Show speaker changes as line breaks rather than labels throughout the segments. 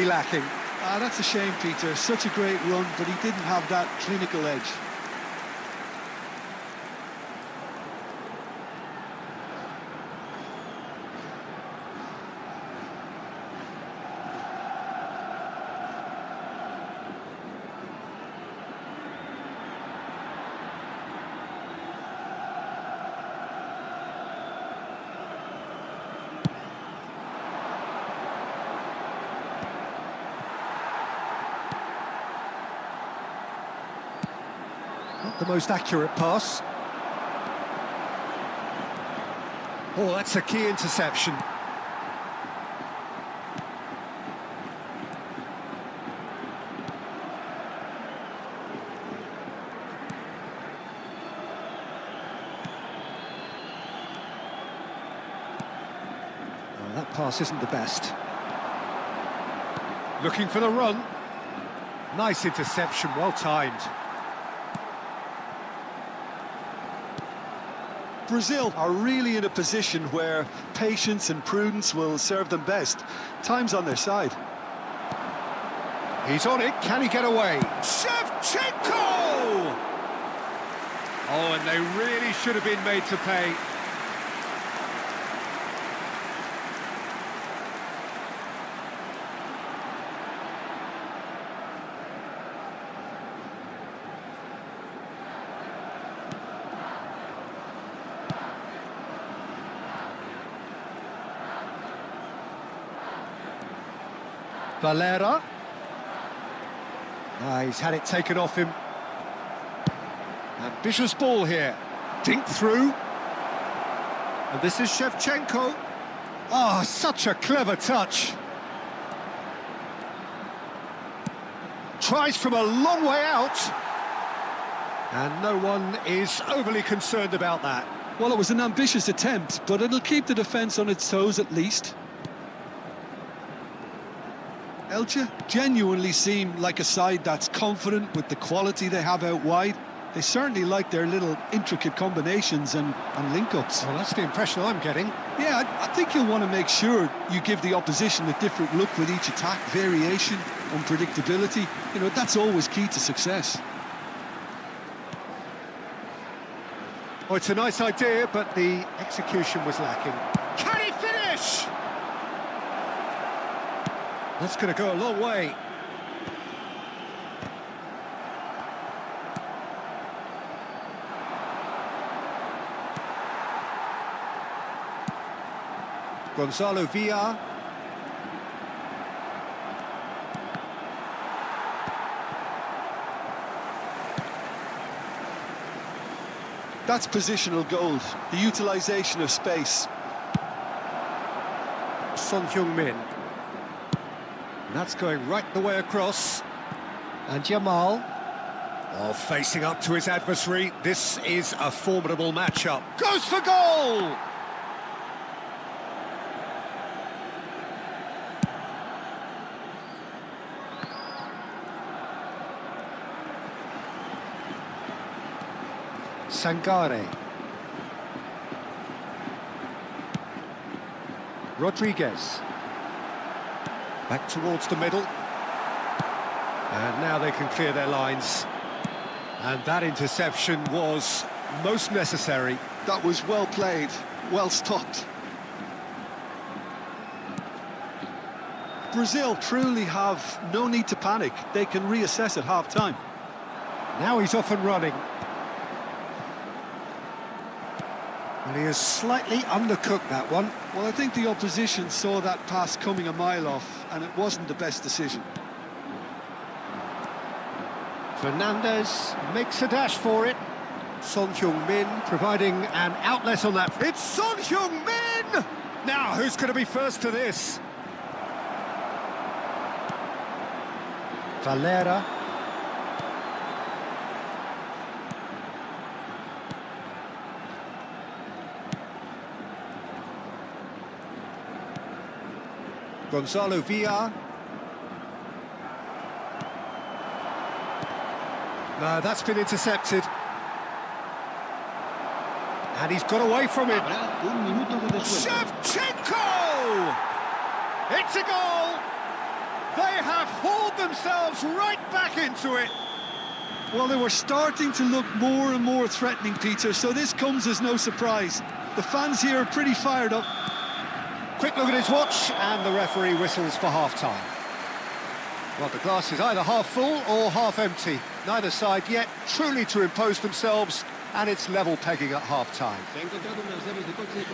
be lacking.
That's a shame, Peter. Such a great run, but he didn't have that clinical edge.
Not the most accurate pass. Oh, that's a key interception. Oh, that pass isn't the best. Looking for the run. Nice interception, well timed.
Brazil are really in a position where patience and prudence will serve them best. Time's on their side.
He's on it, can he get away? Shevchenko! Oh, and they really should have been made to pay. Valera. He's had it taken off him. Ambitious ball here. Dink through. And this is Shevchenko. Oh, such a clever touch. Tries from a long way out. And no one is overly concerned about that.
Well, it was an ambitious attempt, but it'll keep the defence on its toes at least. Elche genuinely seem like a side that's confident with the quality they have out wide. They certainly like their little intricate combinations and link-ups.
Well, that's the impression I'm getting.
Yeah, I think you'll want to make sure you give the opposition a different look with each attack. Variation, unpredictability, you know, that's always key to success.
Oh, it's a nice idea, but the execution was lacking. Can he finish? That's going to go a long way. Gonzalo Villa.
That's positional gold, the utilisation of space.
Son Heung-min. That's going right the way across. And Jamal. Oh, facing up to his adversary. This is a formidable matchup. Goes for goal! Sangare. Rodriguez. Back towards the middle. And now they can clear their lines. And that interception was most necessary.
That was well played, well stopped. Brazil truly have no need to panic. They can reassess at half-time.
Now he's off and running. And he has slightly undercooked that one.
Well, I think the opposition saw that pass coming a mile off, and it wasn't the best decision.
Fernandez makes a dash for it. Son Heung-min providing an outlet on that. It's Son Heung-min! Now, who's going to be first to this? Valera. Gonzalo Villa. No, that's been intercepted. And he's got away from it. Shevchenko! It's a goal! They have hauled themselves right back into it.
Well, they were starting to look more and more threatening, Peter, so this comes as no surprise. The fans here are pretty fired up.
Quick look at his watch, and the referee whistles for half-time. Well, the glass is either half full or half empty. Neither side yet truly to impose themselves, and it's level pegging at half-time.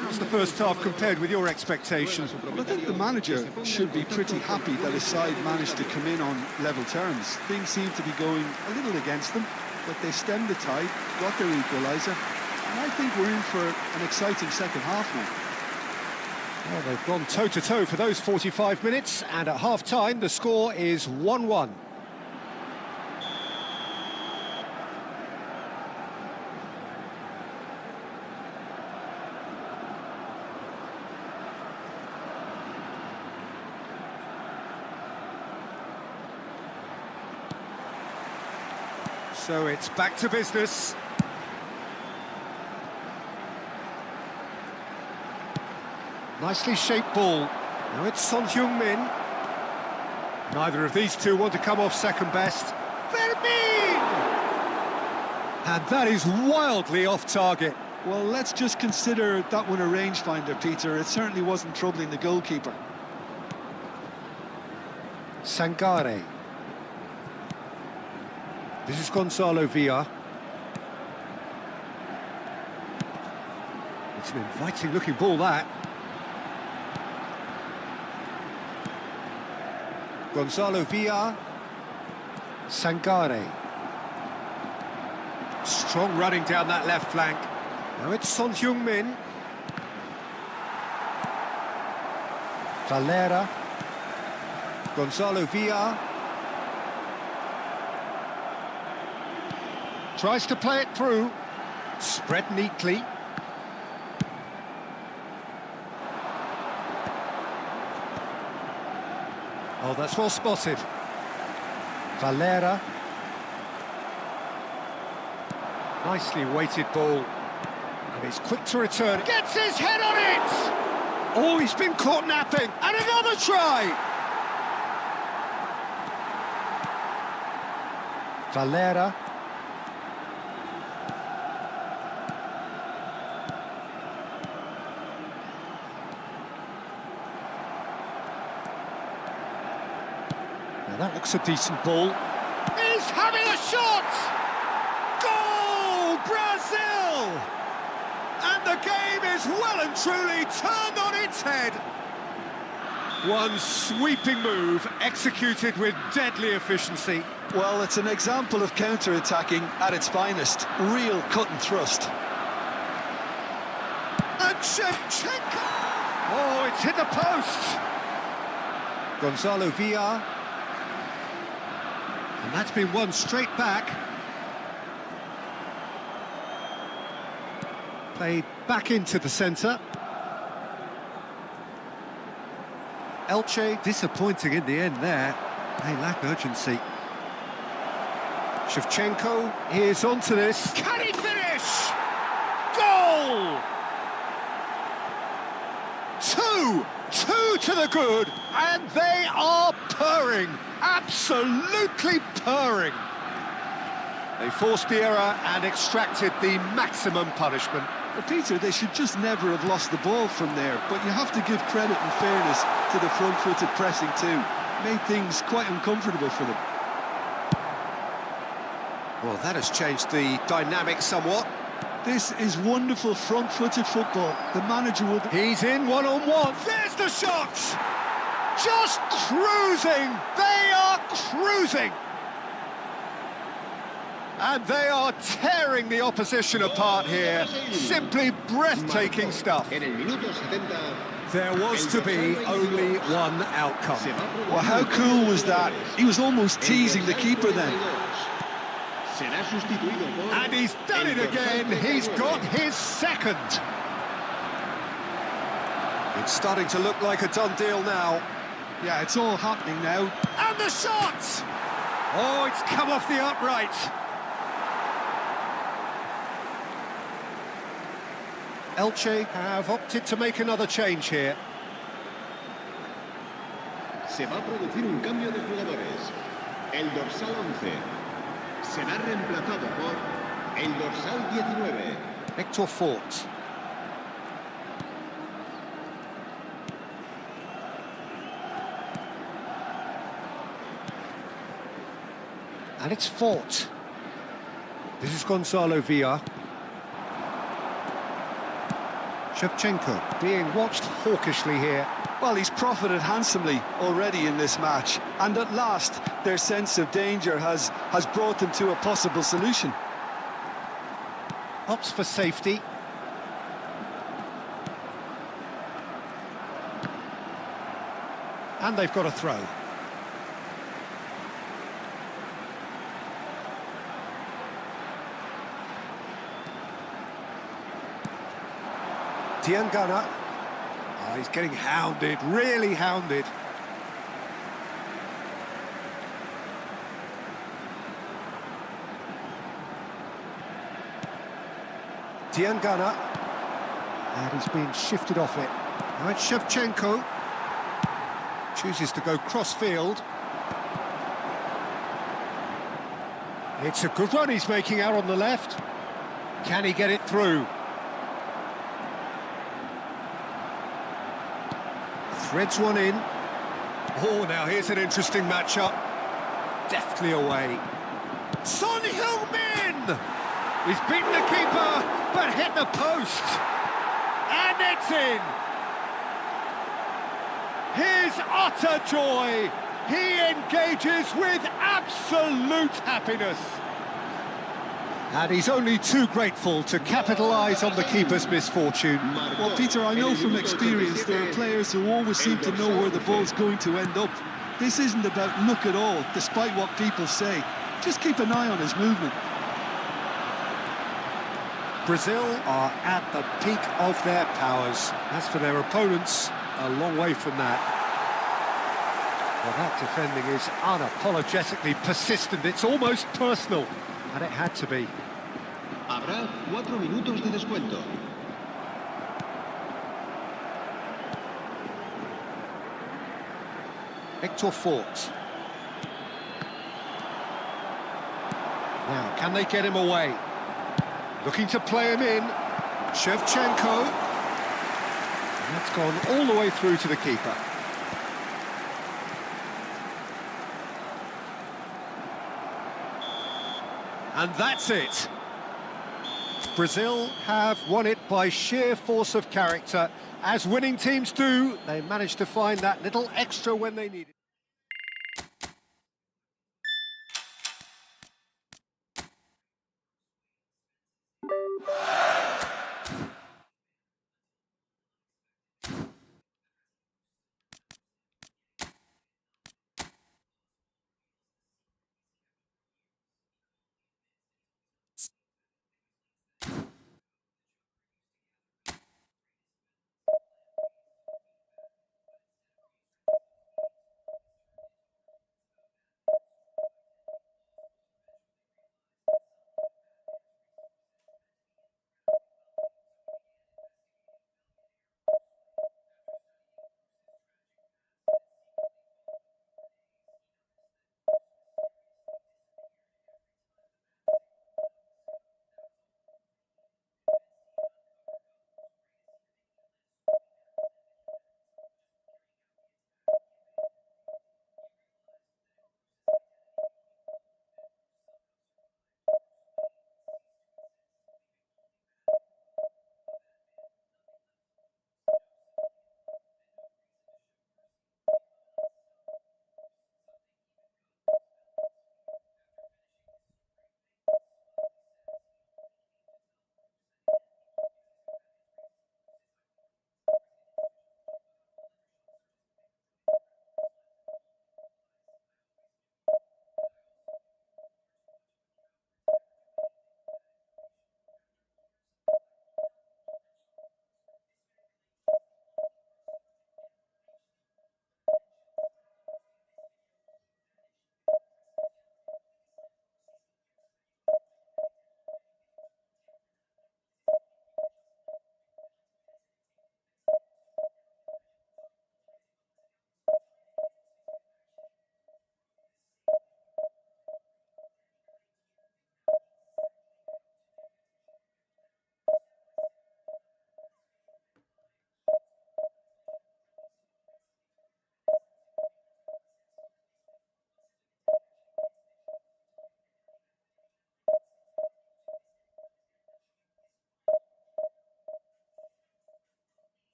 How's the first half compared with your expectations?
Well, I think the manager should be pretty happy that his side managed to come in on level terms. Things seem to be going a little against them, but they stemmed the tide, got their equaliser, and I think we're in for an exciting second half now.
Well, they've gone toe-to-toe for those 45 minutes, and at half-time the score is 1-1. So it's back to business. Nicely shaped ball. Now it's Son Heung-min. Neither of these two want to come off second best. Fermin! And that is wildly off target.
Well, let's just consider that one a rangefinder, Peter. It certainly wasn't troubling the goalkeeper.
Sangare. This is Gonzalo Villa. It's an inviting-looking ball, that. Gonzalo Villa. Sangare. Strong running down that left flank. Now it's Son Heung-min. Valera. Gonzalo Villa. Tries to play it through. Spread neatly. Oh, that's well spotted. Valera. Nicely weighted ball. And he's quick to return. Gets his head on it! Oh, he's been caught napping. And another try! Valera. Now that looks a decent ball. He's having a shot! Goal, Brazil! And the game is well and truly turned on its head. One sweeping move, executed with deadly efficiency.
Well, it's an example of counter-attacking at its finest. Real cut and thrust.
And Shevchenko! Oh, it's hit the post! Gonzalo Villa. And that's been won straight back. Played back into the centre. Elche disappointing in the end there. They lack urgency. Shevchenko is onto this. Can he finish? Goal! Two to the good, and they are purring. Absolutely purring. They forced the error and extracted the maximum punishment.
Well, Peter, they should just never have lost the ball from there, but you have to give credit and fairness to the front-footed pressing too. Made things quite uncomfortable for them.
Well, that has changed the dynamic somewhat.
This is wonderful front-footed football. The manager will...
He's in one-on-one. There's the shot! Just cruising! They are cruising! And they are tearing the opposition apart here. Simply breathtaking stuff. There was to be only one outcome.
Well, how cool was that? He was almost teasing the keeper then.
And he's done it again. He's got his second. It's starting to look like a done deal now.
Yeah, it's all happening now.
And the shot! Oh, it's come off the upright. Elche have opted to make another change here.
Se va a producir un cambio de jugadores. El dorsal 11 será reemplazado por el dorsal 19.
Hector Fort. And it's Fort. This is Gonzalo Villa. Shevchenko being watched hawkishly here.
Well, he's profited handsomely already in this match, and at last their sense of danger has brought them to a possible solution.
Opts for safety. And they've got a throw. Tiangana. Oh, he's getting hounded, really hounded. Tiangana. And he's being shifted off it. Now it's Shevchenko. Chooses to go cross-field. It's a good run he's making out on the left. Can he get it through? Threads one in. Oh, now here's an interesting matchup. Deftly away. Son Heung-min! He's beaten the keeper, but hit the post. And it's in. His utter joy. He engages with absolute happiness. And he's only too grateful to capitalise on the keeper's misfortune.
Well, Peter, I know from experience there are players who always seem to know where the ball's going to end up. This isn't about luck at all, despite what people say. Just keep an eye on his movement.
Brazil are at the peak of their powers. As for their opponents, a long way from that. Well, that defending is unapologetically persistent. It's almost personal. And it had to be.
Habrá 4 minutos de descuento.
Hector Fort. Now, can they get him away? Looking to play him in. Shevchenko. And that's gone all the way through to the keeper. And that's it. Brazil have won it by sheer force of character. As winning teams do, they managed to find that little extra when they needed it.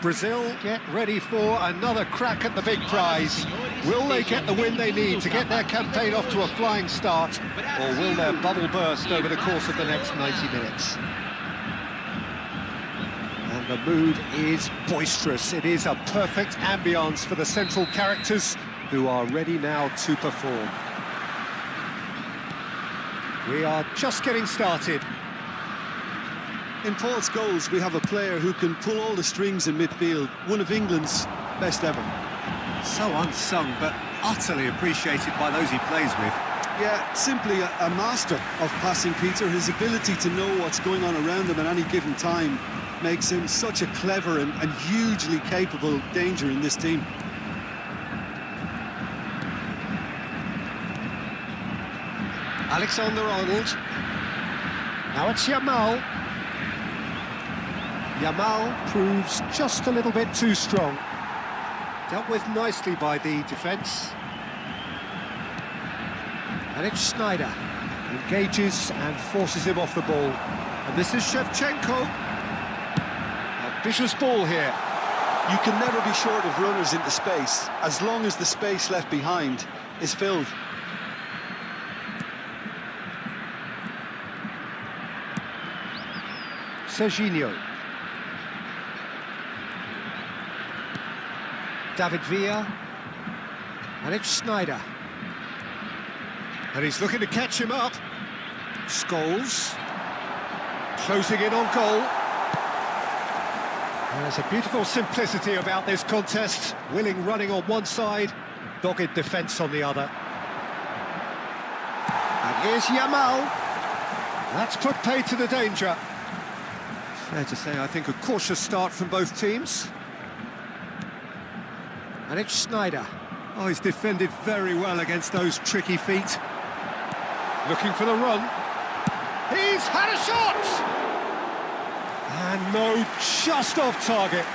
Brazil get ready for another crack at the big prize. Will they get the win they need to get their campaign off to a flying start, or will their bubble burst over the course of the next 90 minutes? And the mood is boisterous. It is a perfect ambience for the central characters, who are ready now to perform. We are just getting started.
In Paul Scholes, we have a player who can pull all the strings in midfield, one of England's best ever.
So unsung, but utterly appreciated by those he plays with.
Yeah, simply a master of passing, Peter. His ability to know what's going on around him at any given time makes him such a clever and hugely capable danger in this team.
Alexander-Arnold. Now it's Yamal. Yamal proves just a little bit too strong. Dealt with nicely by the defence. And it's Snyder. Engages and forces him off the ball. And this is Shevchenko. Ambitious ball here.
You can never be short of runners into space, as long as the space left behind is filled.
Serginho. David Villa. And it's Snyder. And he's looking to catch him up. Scholes. Closing in on goal. There's a beautiful simplicity about this contest. Willing running on one side, dogged defence on the other. And here's Yamal. That's put paid to the danger. Fair to say, I think, a cautious start from both teams. And it's Snyder. Oh, he's defended very well against those tricky feet. Looking for the run. He's had a shot! And no, just off target.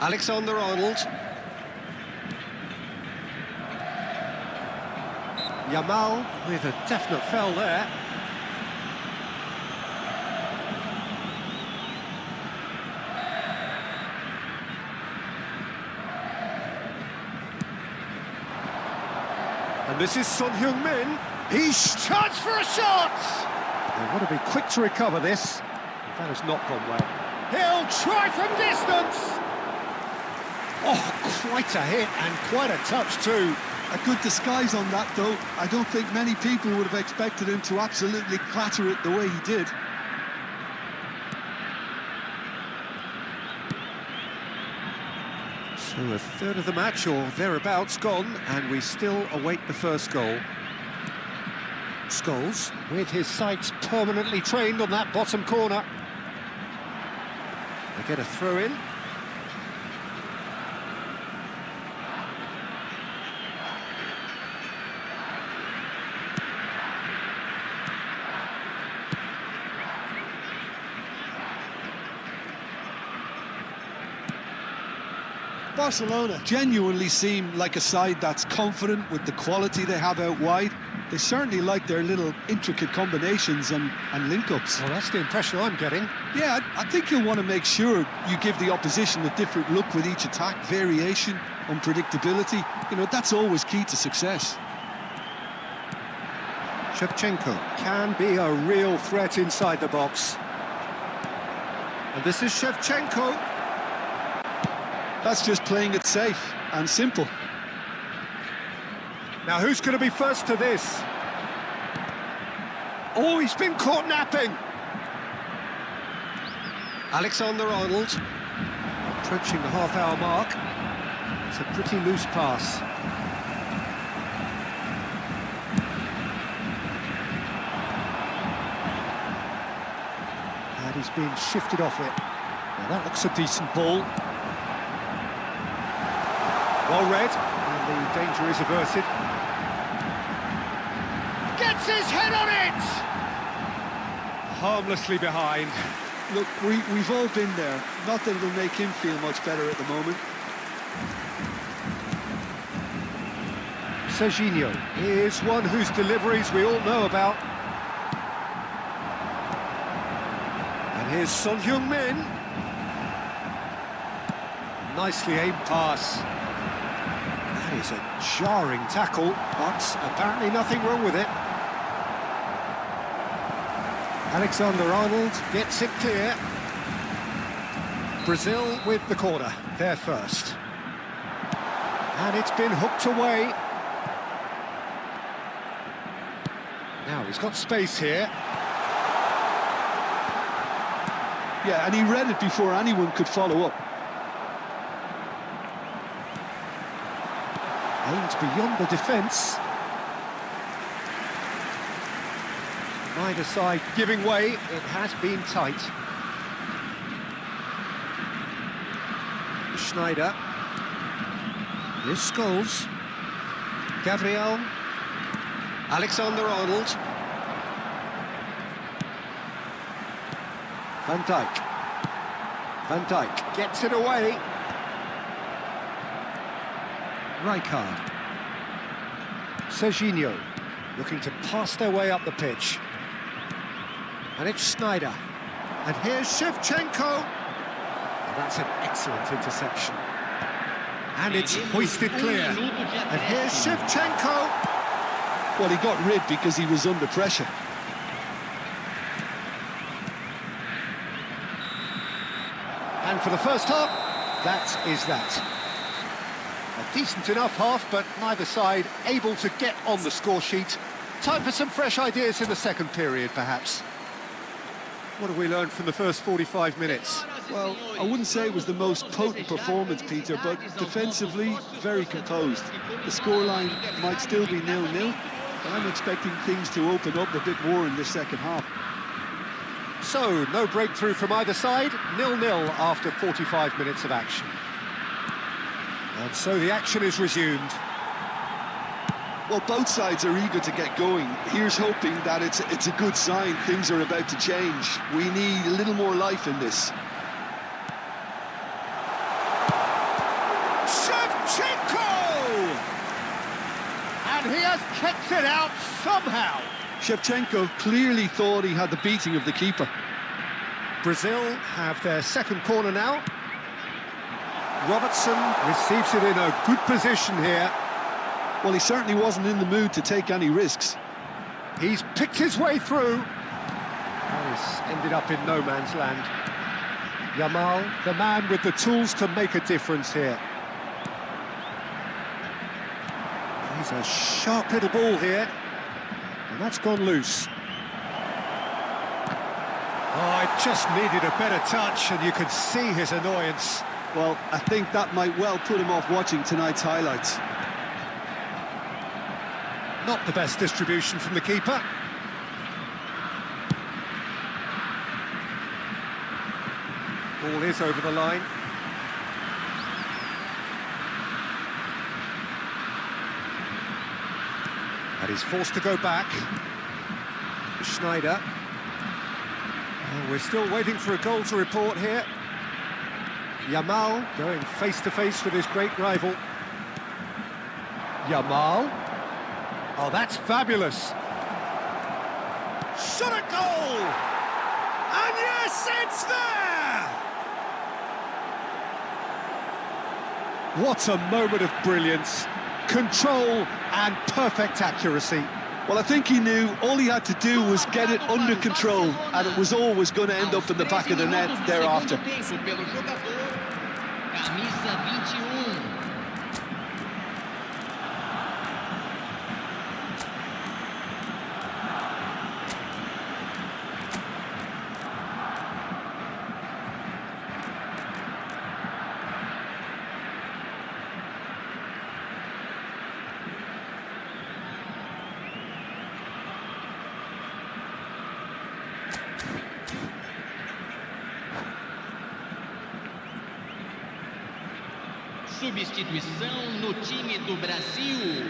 Alexander-Arnold. Yamal with a definite foul there. And this is Son Heung-min. He's chance for a shot! They want to be quick to recover this. That has not gone well. He'll try from distance! Oh, quite a hit and quite a touch too.
A good disguise on that, though. I don't think many people would have expected him to absolutely clatter it the way he did.
So a third of the match, or thereabouts, gone, and we still await the first goal. Scholes, with his sights permanently trained on that bottom corner. They get a throw in.
Barcelona genuinely seem like a side that's confident with the quality they have out wide. They certainly like their little intricate combinations and link-ups.
Well, that's the impression I'm getting.
Yeah, I think you'll want to make sure you give the opposition a different look with each attack. Variation, unpredictability, you know, that's always key to success.
Shevchenko can be a real threat inside the box. And this is Shevchenko.
That's just playing it safe and simple.
Now, who's going to be first to this? Oh, he's been caught napping. Alexander-Arnold, approaching the half-hour mark. It's a pretty loose pass. And he's being shifted off it. Now, that looks a decent ball. Well read, and the danger is averted. Gets his head on it! Harmlessly behind.
Look, we've all been there. Not that it'll make him feel much better at the moment.
Serginho is one whose deliveries we all know about. And here's Son Heung-min. Nicely aimed pass. That is a jarring tackle, but apparently nothing wrong with it. Alexander-Arnold gets it clear. Brazil with the corner, there first. And it's been hooked away. Now he's got space here.
Yeah, and he read it before anyone could follow up.
Aimed beyond the defence. Neither side giving way, it has been tight. Schneider. Here's Scholes. Gabriel. Alexander-Arnold. Van Dijk. Van Dijk gets it away. Rijkaard. Serginho looking to pass their way up the pitch. And it's Schneider. And here's Shevchenko. Oh, that's an excellent interception. And it's hoisted clear. And here's Shevchenko.
Well, he got rid because he was under pressure.
And for the first half, that is that. A decent enough half, but neither side able to get on the score sheet. Time for some fresh ideas in the second period, perhaps. What have we learned from the first 45 minutes?
Well, I wouldn't say it was the most potent performance, Peter, but defensively, very composed. The scoreline might still be 0-0, but I'm expecting things to open up a bit more in this second half.
So, no breakthrough from either side, 0-0 after 45 minutes of action. And so the action is resumed.
Well, both sides are eager to get going. Here's hoping that it's a good sign. Things are about to change. We need a little more life in this.
Shevchenko! And he has kept it out somehow.
Shevchenko clearly thought he had the beating of the keeper.
Brazil have their second corner now. Robertson receives it in a good position here.
Well, he certainly wasn't in the mood to take any risks.
He's picked his way through. And he's ended up in no man's land. Yamal, the man with the tools to make a difference here. He's a sharp little ball here. And that's gone loose. Oh, it just needed a better touch, and you could see his annoyance.
Well, I think that might well put him off watching tonight's highlights.
Not the best distribution from the keeper. Ball is over the line. And he's forced to go back. Schneider. Oh, we're still waiting for a goal to report here. Yamal going face-to-face with his great rival. Yamal. Oh, that's fabulous. Shot a goal! And yes, it's there! What a moment of brilliance. Control and perfect accuracy.
Well, I think he knew all he had to do was get it under control, and it was always going to end up in the back of the net thereafter.
Substituição no time do Brasil.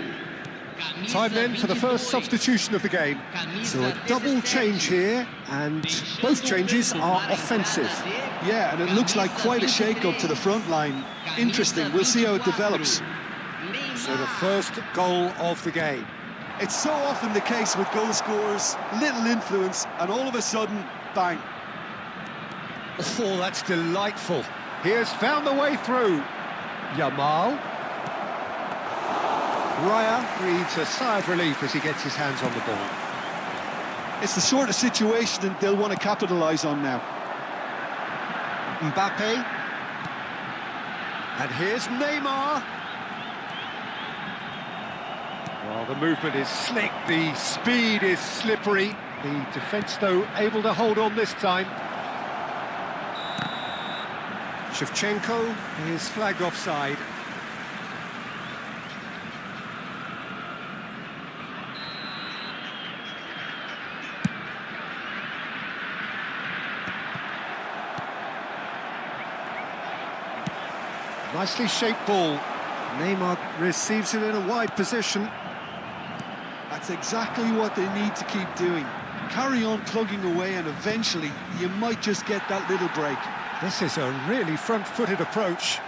Time then for the first substitution of the game. So a double change here, and both changes are offensive.
Yeah, and it looks like quite a shake-up to the front line. Interesting, we'll see how it develops.
So the first goal of the game.
It's so often the case with goal scorers, little influence, and all of a sudden, bang.
Oh, that's delightful. He has found the way through. Yamal. Raya breathes a sigh of relief as he gets his hands on the ball.
It's the sort of situation that they'll want to capitalise on now.
Mbappe. And here's Neymar. Well, the movement is slick, the speed is slippery. The defence, though, able to hold on this time. Shevchenko is flagged offside. Nicely shaped ball. Neymar receives it in a wide position.
That's exactly what they need to keep doing. Carry on plugging away and eventually you might just get that little break.
This is a really front-footed approach.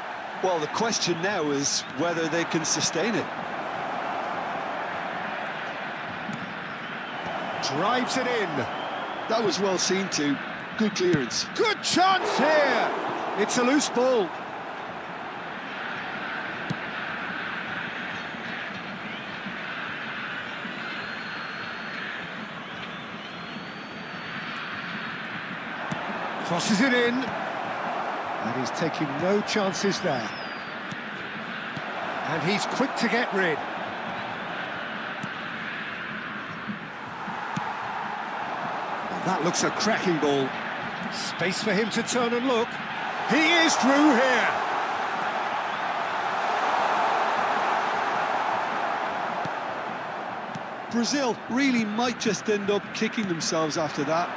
Well, the question now is whether they can sustain it.
Drives it in.
That was well seen too. Good clearance.
Good chance here. It's a loose ball. Crosses it in. And he's taking no chances there. And he's quick to get rid. Well, that looks a cracking ball. Space for him to turn and look. He is through here.
Brazil really might just end up kicking themselves after that.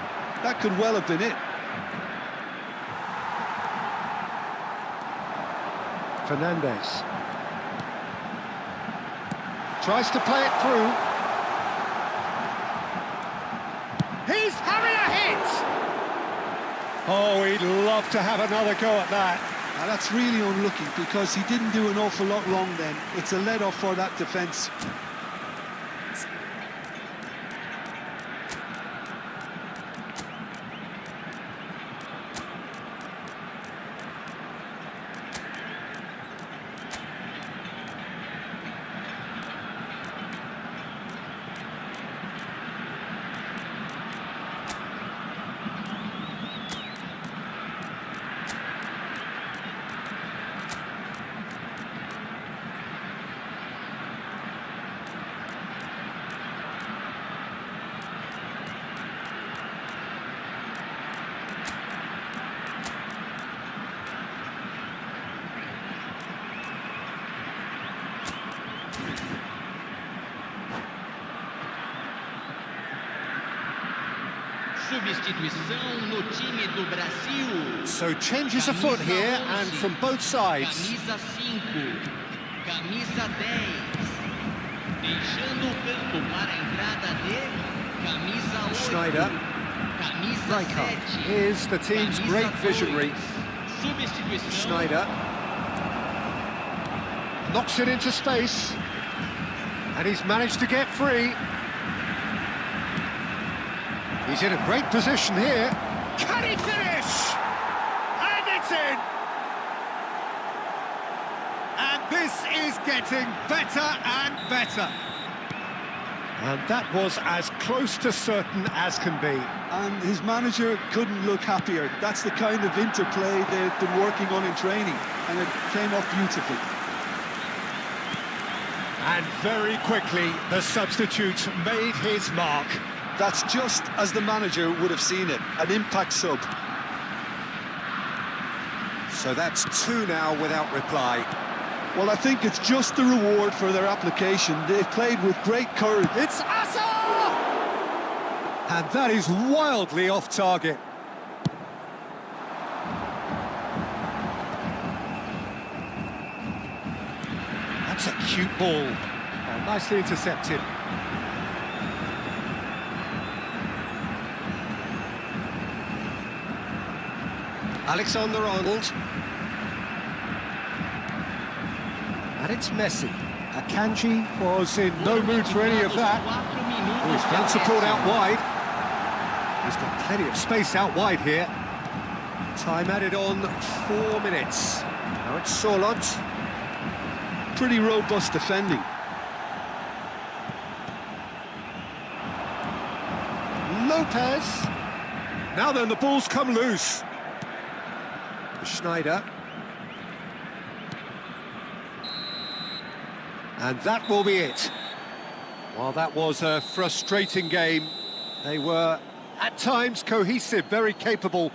That could well have been it.
Fernandez tries to play it through. He's having a hit! Oh, he'd love to have another go at that.
Now that's really unlucky because he didn't do an awful lot wrong then. It's a let-off for that defence.
Substituição no time do Brasil.
So changes afoot here and from both sides.
Camisa 5, camisa 10. Deixando o campo para a entrada de camisa 8.
Schneider.
Camisa
Rijkaard
7.
is the team's
camisa
great visionary.
2. Substituição.
Schneider knocks it into space. And he's managed to get free. He's in a great position here. Can he finish? And it's in! And this is getting better and better. And that was as close to certain as can be.
And his manager couldn't look happier. That's the kind of interplay they've been working on in training, and it came off beautifully.
And very quickly, the substitute made his mark.
That's just as the manager would have seen it, an impact sub.
So that's 2 now without reply.
Well, I think it's just the reward for their application. They've played with great courage.
It's Asa! And that is wildly off target. That's a cute ball. Oh, nicely intercepted. Alexander-Arnold. And it's Messi. Akanji was in no mood for any of that. Oh, he's found support out wide. He's got plenty of space out wide here. Time added on 4 minutes. Now it's Sorlot.
Pretty robust defending.
Lopez. Now then, the ball's come loose. Schneider. And that will be it. Well, that was a frustrating game. They were, at times, cohesive, very capable,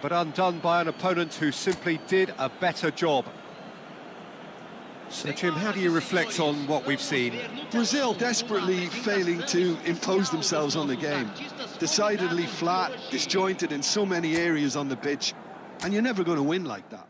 but undone by an opponent who simply did a better job. So, Jim, how do you reflect on what we've seen?
Brazil desperately failing to impose themselves on the game. Decidedly flat, disjointed in so many areas on the pitch, and you're never going to win like that.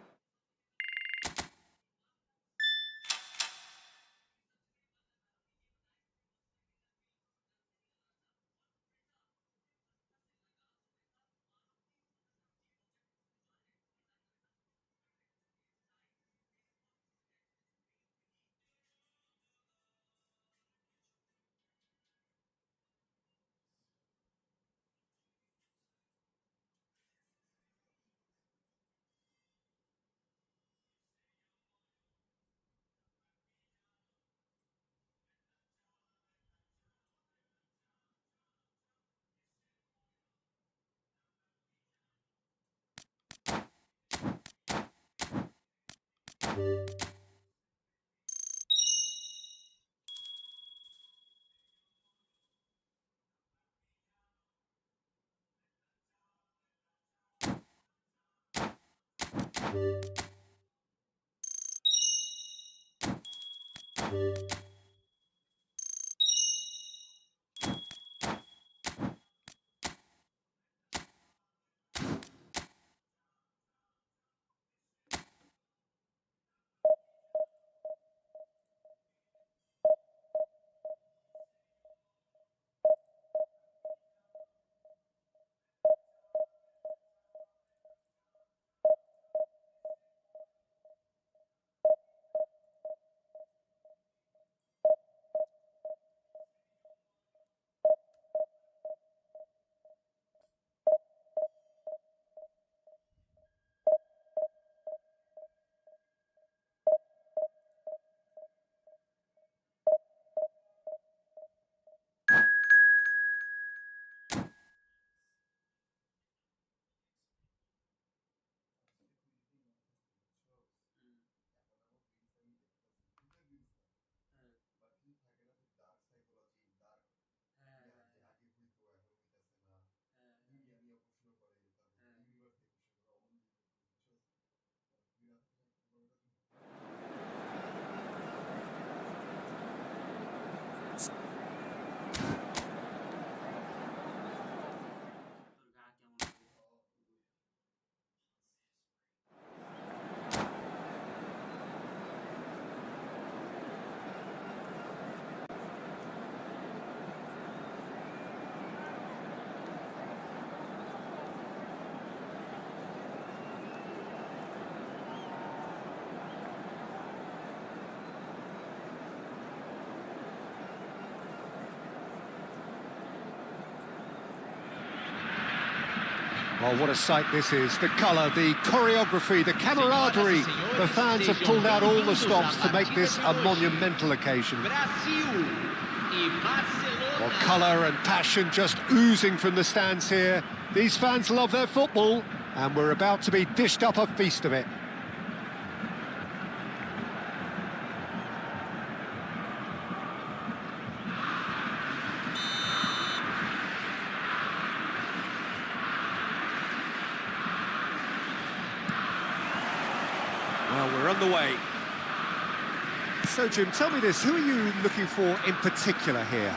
Well, what a sight this is. The colour, the choreography, the camaraderie. The fans have pulled out all the stops to make this a monumental occasion. Well, colour and passion just oozing from the stands here. These fans love their football, and we're about to be dished up a feast of it. Well, we're on the way. So, Jim, tell me this, who are you looking for in particular here?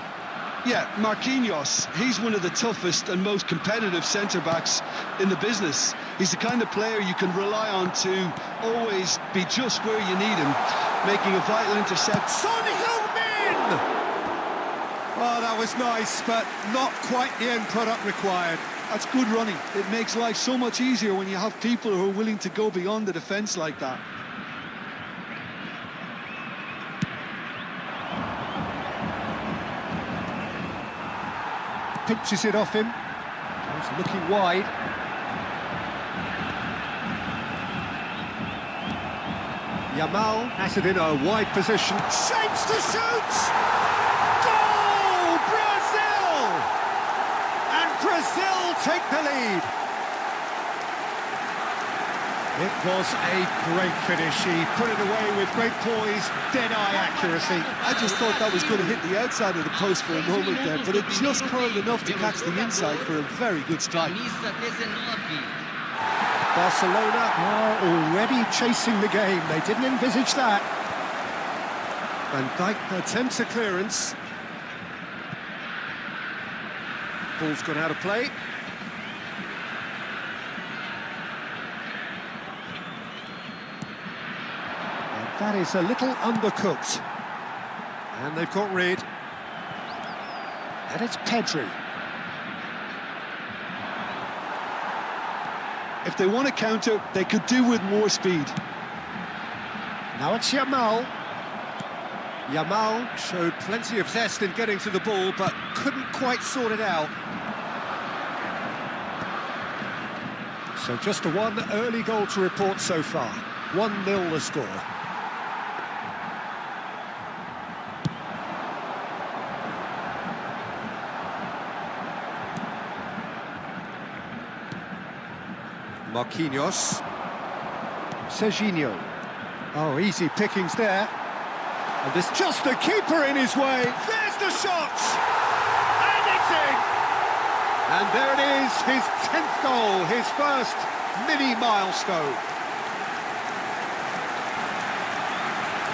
Yeah, Marquinhos, he's one of the toughest and most competitive centre-backs in the business. He's the kind of player you can rely on to always be just where you need him, making a vital intercept.
Son Heung-min! Oh, that was nice, but not quite the end product required.
That's good running. It makes life so much easier when you have people who are willing to go beyond the defence like that.
pinches it off him. He's looking wide. Yamal has it in a wide position. Shapes to shoot! Goal! Brazil! And Brazil take the lead. It was a great finish. He put it away with great poise, dead-eye accuracy.
I just thought that was going to hit the outside of the post for a moment there, but it just curled enough to catch the inside for a very good strike.
Camisa 19.
Barcelona are already chasing the game. They didn't envisage that. Van Dijk attempts a clearance. Ball's gone out of play. And that is a little undercooked. And they've got rid. And it's Pedri.
If they want to counter, they could do with more speed.
Now it's Yamal. Yamal showed plenty of zest in getting to the ball, but couldn't quite sort it out. So just a one early goal to report so far. 1-0 the score. Marquinhos. Serginho. Oh, easy pickings there. And there's just a keeper in his way. There's the shot! And it's in! And there it is, his 10th goal, his first mini milestone.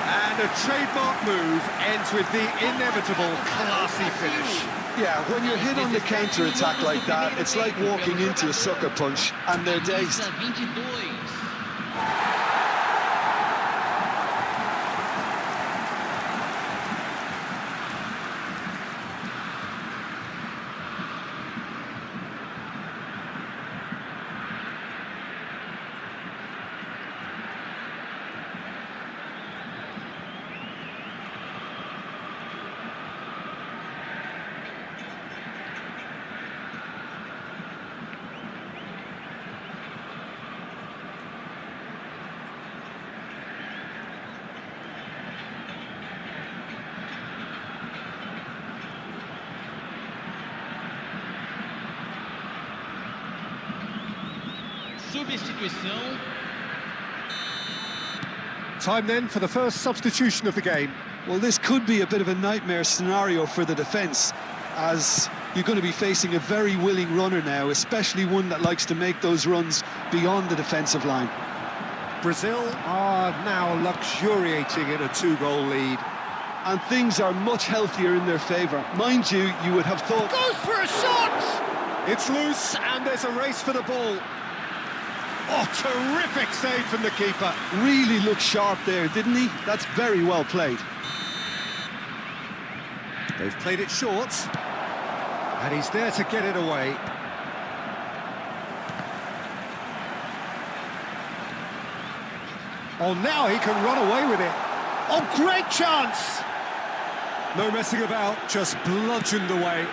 And a trademark move ends with the inevitable classy finish.
Yeah, when you're hit on the counter-attack like that, it's like walking into a sucker punch, and they're dazed.
Camisa 22. Substituição.
Time then for the first substitution of the game.
Well, this could be a bit of a nightmare scenario for the defence, as you're going to be facing a very willing runner now, especially one that likes to make those runs beyond the defensive line.
Brazil are now luxuriating in a 2-goal lead.
And things are much healthier in their favour. Mind you, you would have thought...
Goes for a shot! It's loose and there's a race for the ball. Oh, terrific save from the keeper.
Really looked sharp there, didn't he? That's very well played.
They've played it short. And he's there to get it away. Oh, now he can run away with it. Oh, great chance! No messing about, just bludgeoned away.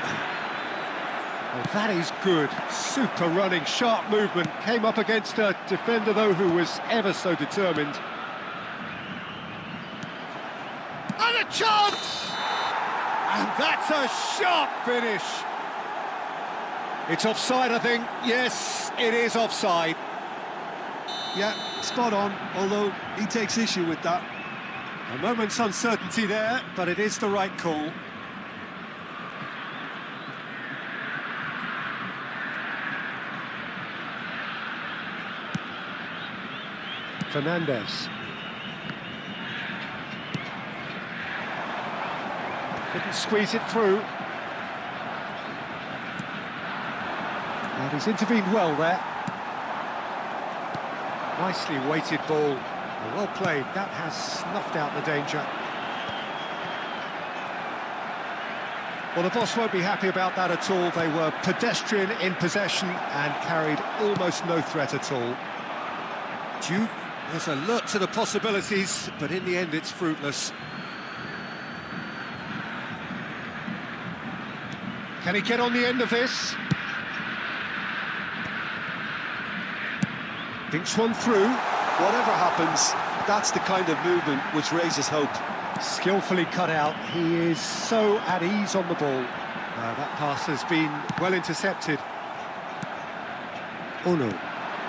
Oh, that is good. Super running, sharp movement. Came up against a defender, though, who was ever so determined. And a chance! And that's a sharp finish. It's offside, I think. Yes, it is offside.
Yeah, spot on, although he takes issue with that.
A moment's uncertainty there, but it is the right call. Fernandez. Couldn't squeeze it through. And he's intervened well there. Nicely weighted ball. Well played. That has snuffed out the danger. Well, the boss won't be happy about that at all. They were pedestrian in possession and carried almost no threat at all. Juve was alert to the possibilities, but in the end it's fruitless. Can he get on the end of this? Thinks one through.
Whatever happens, that's the kind of movement which raises hope.
Skillfully cut out. He is so at ease on the ball. That pass has been well intercepted. Oh no.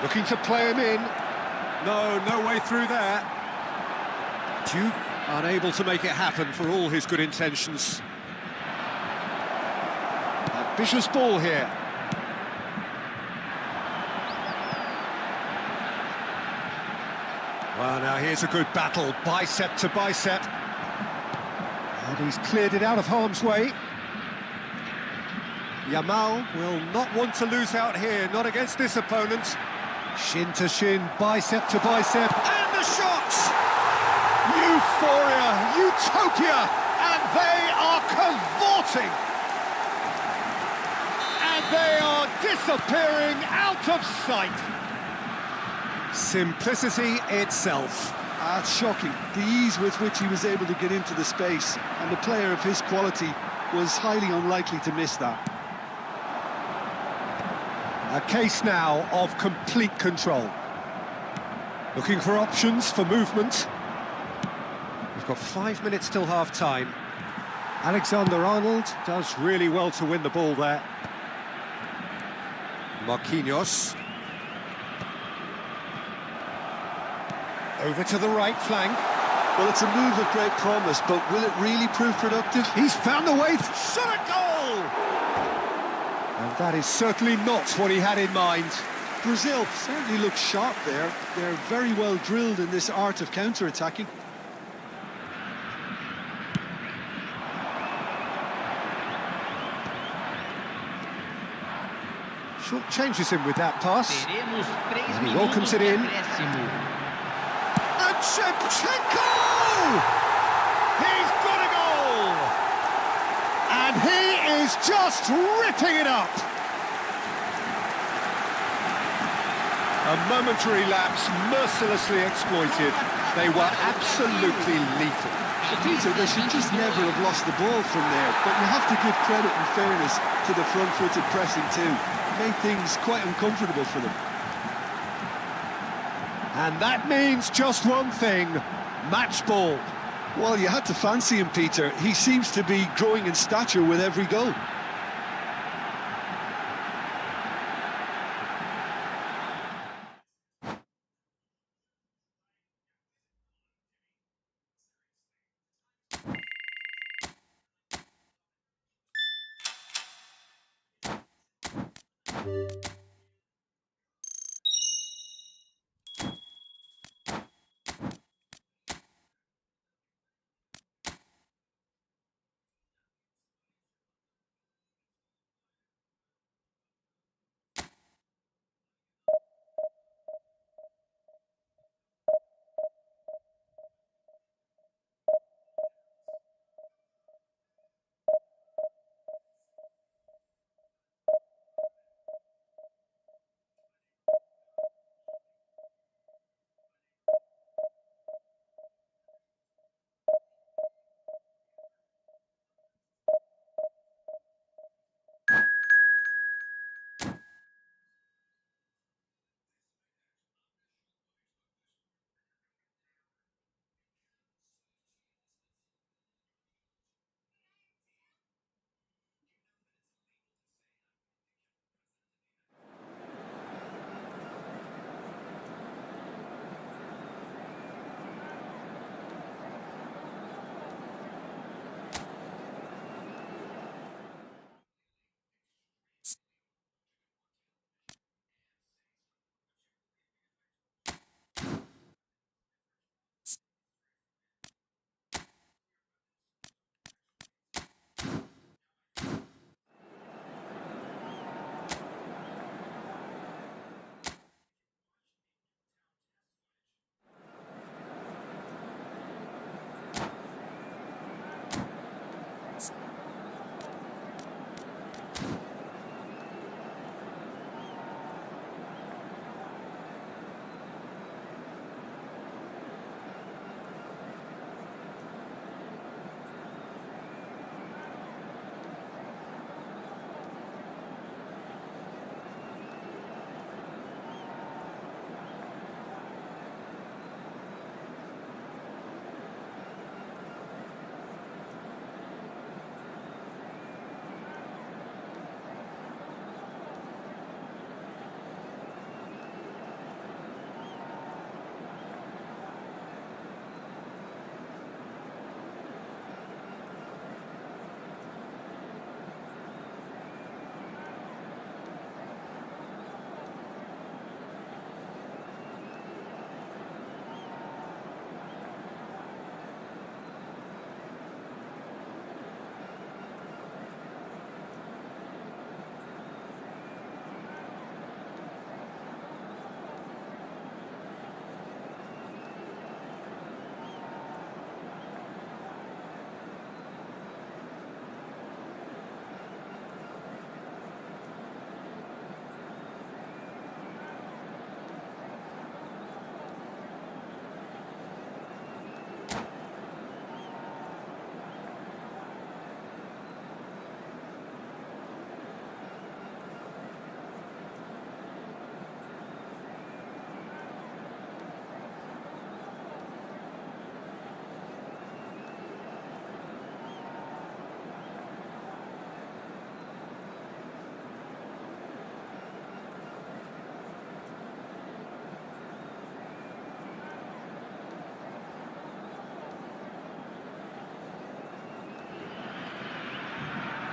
Looking to play him in. No way through there. Duke unable to make it happen for all his good intentions. Ambitious ball here. Well, now here's a good battle, bicep to bicep. And he's cleared it out of harm's way. Yamal will not want to lose out here, not against this opponent. Shin to shin, bicep to bicep, and the shots! Euphoria, utopia, and they are cavorting! And they are disappearing out of sight! Simplicity itself.
It's shocking, the ease with which he was able to get into the space, and the player of his quality was highly unlikely to miss that.
A case now of complete control. Looking for options for movement. We've got 5 minutes till half-time. Alexander-Arnold does really well to win the ball there. Marquinhos. Over to the right flank.
Well, it's a move of great promise, but will it really prove productive?
He's found a way, shot a goal! And that is certainly not what he had in mind.
Brazil certainly looks sharp there. They're very well drilled in this art of counter-attacking.
Short changes him with that pass.
Teremos 3
And he
minutos
welcomes it
de
in.
acréscimo.
And Shevchenko! He's got a goal! And he is just ripping it up! A momentary lapse mercilessly exploited. They were absolutely lethal.
Peter, they should just never have lost the ball from there, but you have to give credit and fairness to the front-footed pressing too. Made things quite uncomfortable for them.
And that means just one thing, match ball.
Well, you had to fancy him, Peter. He seems to be growing in stature with every goal.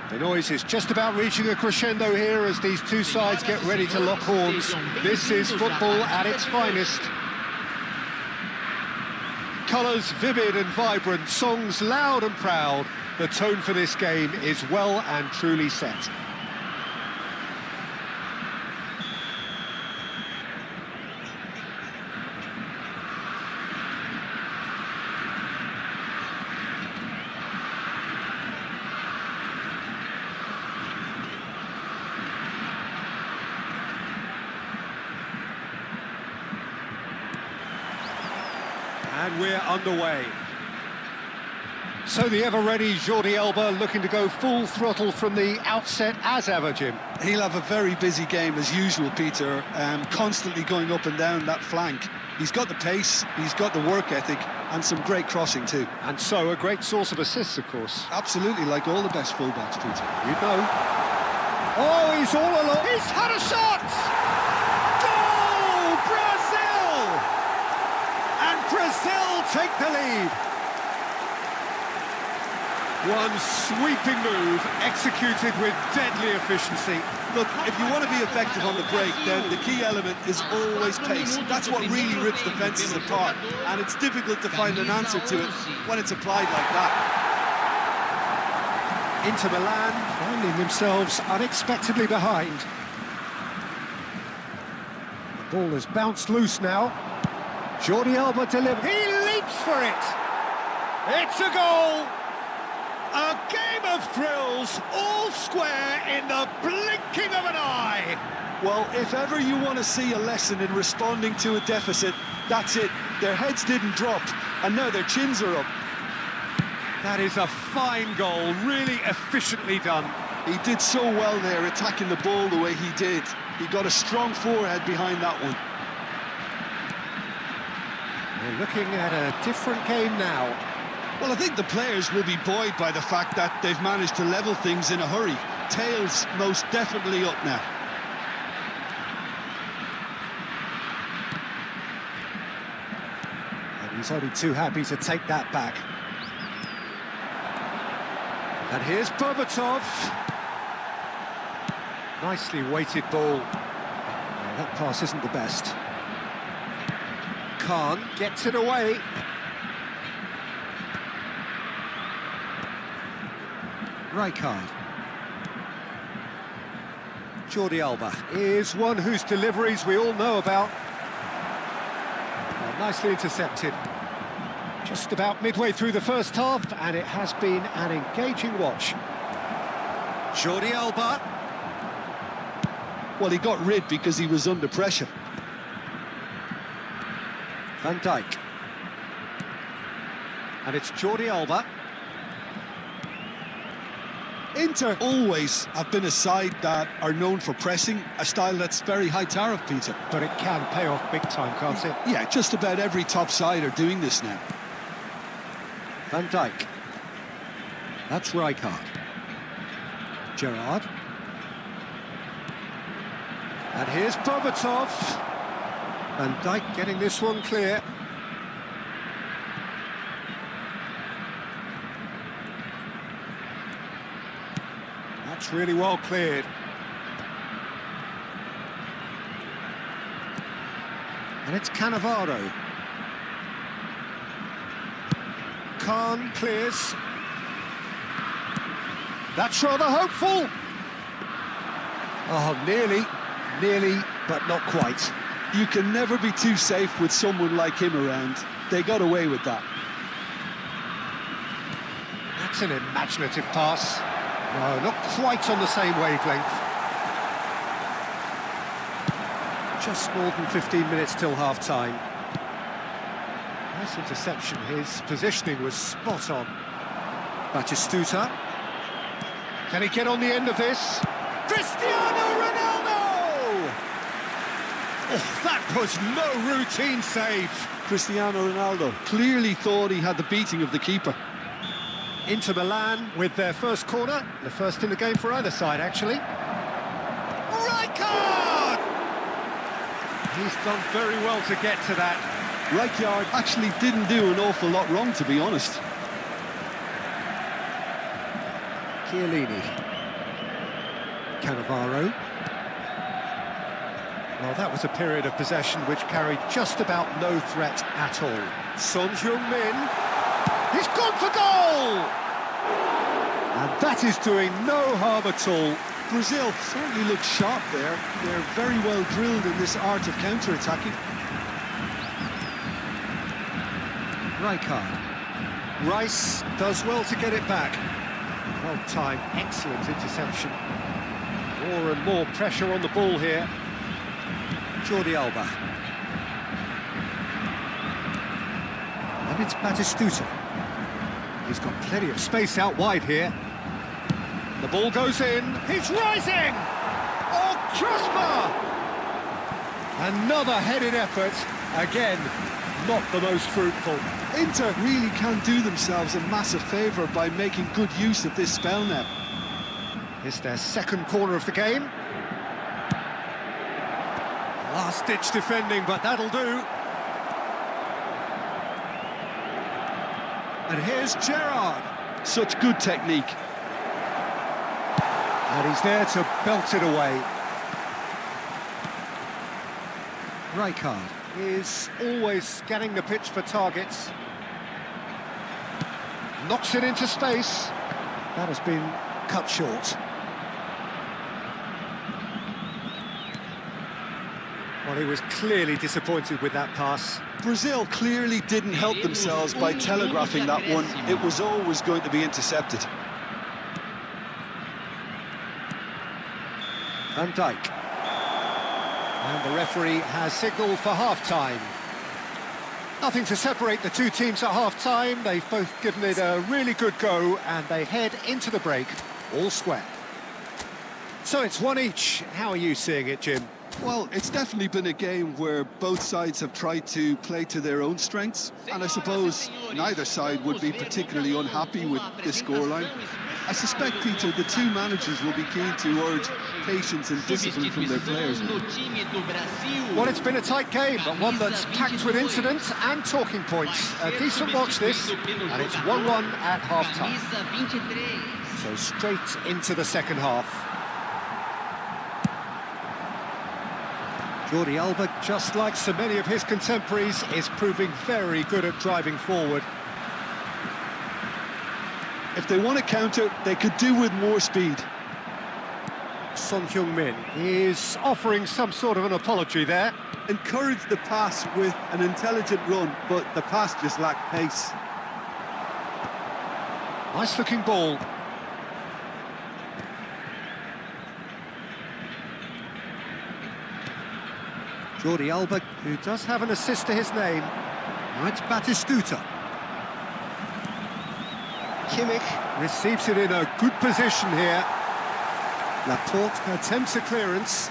The noise is just about reaching a crescendo here as these two sides get ready to lock horns. This is football at its finest. Colours vivid and vibrant, songs loud and proud. The tone for this game is well and truly set. And we're underway. So the ever-ready Jordi Alba looking to go full throttle from the outset as ever, Jim.
He'll have a very busy game as usual, Peter, constantly going up and down that flank. He's got the pace, he's got the work ethic, and some great crossing too.
And so a great source of assists, of course.
Absolutely, like all the best fullbacks, Peter.
You know. Oh, he's all alone. He's had a shot! Goal! Brazil! And Brazil take the lead. One sweeping move, executed with deadly efficiency.
Look, if you want to be effective on the break, then the key element is always pace. That's what really rips defences apart, and it's difficult to find an answer to it when it's applied like that.
Inter Milan finding themselves unexpectedly behind. The ball has bounced loose now. Jordi Alba delivers. He leaps for it. It's a goal. A game of thrills, all square in the blinking of an eye.
Well, if ever you want to see a lesson in responding to a deficit, that's it. Their heads didn't drop, and now their chins are up.
That is a fine goal, really efficiently done.
He did so well there, attacking the ball the way he did. He got a strong forehead behind that one.
We're looking at a different game now.
Well, I think the players will be buoyed by the fact that they've managed to level things in a hurry. Tails most definitely up now.
And he's only too happy to take that back. And here's Berbatov. Nicely weighted ball. Well, that pass isn't the best. Khan gets it away. Rijkaard. Jordi Alba is one whose deliveries we all know about. Well, nicely intercepted. Just about midway through the first half, and it has been an engaging watch. Jordi Alba.
Well, he got rid because he was under pressure.
Van Dijk. And it's Jordi Alba.
Inter always have been a side that are known for pressing, a style that's very high tariff, Peter.
But it can pay off big time, can't it?
Yeah, just about every top side are doing this now.
Van Dijk. That's Rijkaard. Gerrard. And here's Berbatov. Van Dijk getting this one clear. That's really well cleared. And it's Cannavaro. Khan clears. That's rather hopeful. Oh, nearly, but not quite.
You can never be too safe with someone like him around. They got away with that.
That's an imaginative pass. No, not quite on the same wavelength. Just more than 15 minutes till half-time. Nice interception. His positioning was spot on. Batistuta. Can he get on the end of this? Cristiano Ronaldo! Oh, that was no routine save.
Cristiano Ronaldo clearly thought he had the beating of the keeper.
Inter Milan with their first corner, the first in the game for either side, actually. Rijkaard! He's done very well to get to that.
Rijkaard actually didn't do an awful lot wrong, to be honest.
Chiellini. Cannavaro. Well, that was a period of possession which carried just about no threat at all. Son Heung-min, he's gone for goal! And that is doing no harm at all.
Brazil certainly look sharp there. They're very well drilled in this art of counter-attacking.
Rijkaard. Rice does well to get it back. Well timed, excellent interception. More and more pressure on the ball here. Jordi Alba. And it's Batistuta. He's got plenty of space out wide here. The ball goes in. He's rising! Oh, crossbar! Another headed effort. Again, not the most fruitful.
Inter really can do themselves a massive favour by making good use of this spell now.
It's their second corner of the game. Last-ditch defending, but that'll do. And here's Gerrard.
Such good technique.
And he's there to belt it away. Rijkaard is always scanning the pitch for targets. Knocks it into space. That has been cut short. Well, he was clearly disappointed with that pass.
Brazil clearly didn't help themselves by telegraphing that one. It was always going to be intercepted.
Van Dijk. And the referee has signalled for half-time. Nothing to separate the two teams at half-time. They've both given it a really good go, and they head into the break all square. So it's one each. How are you seeing it, Jim?
Well, it's definitely been a game where both sides have tried to play to their own strengths, and I suppose neither side would be particularly unhappy with this scoreline. I suspect, Peter, the two managers will be keen to urge patience and discipline from their players.
Well, it's been a tight game, but one that's packed with incident and talking points. A decent watch this, and it's 1-1 at half-time. So straight into the second half. Jordi Alba, just like so many of his contemporaries, is proving very good at driving forward.
If they want to counter, they could do with more speed.
Son Heung-min is offering some sort of an apology there.
Encouraged the pass with an intelligent run, but the pass just lacked pace.
Nice-looking ball. Jordi Alba, who does have an assist to his name. Now it's Batistuta. Kimmich receives it in a good position here. Laporte attempts a clearance.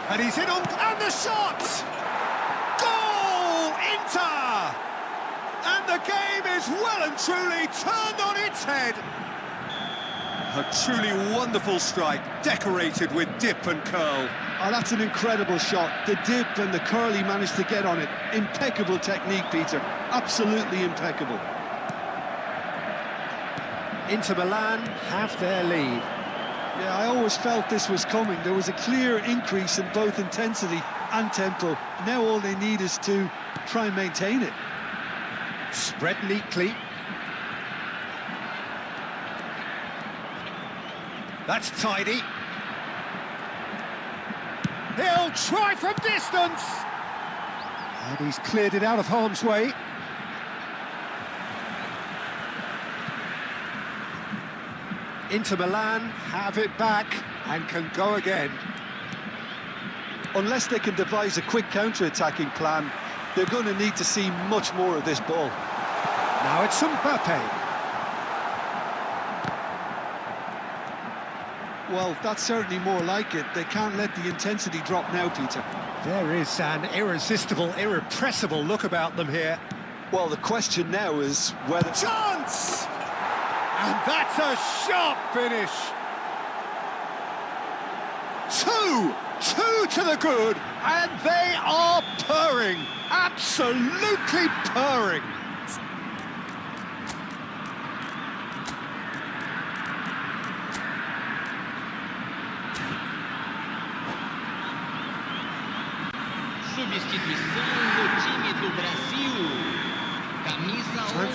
And he's in on... and the shot! Goal! Inter! And the game is well and truly turned on its head. A truly wonderful strike, decorated with dip and curl.
Oh, that's an incredible shot. The dip and the curl he managed to get on it. Impeccable technique, Peter. Absolutely impeccable.
Inter Milan have their lead.
Yeah, I always felt this was coming. There was a clear increase in both intensity and tempo. Now all they need is to try and maintain it.
Spread neatly. That's tidy. He'll try from distance! And he's cleared it out of harm's way. Inter Milan have it back and can go again.
Unless they can devise a quick counter-attacking plan, they're going to need to see much more of this ball.
Now it's Mbappe.
Well, that's certainly more like it. They can't let the intensity drop now, Peter.
There is an irresistible, irrepressible look about them here.
Well, the question now is whether...
Chance! And that's a sharp finish. Two to the good, and they are purring, absolutely purring.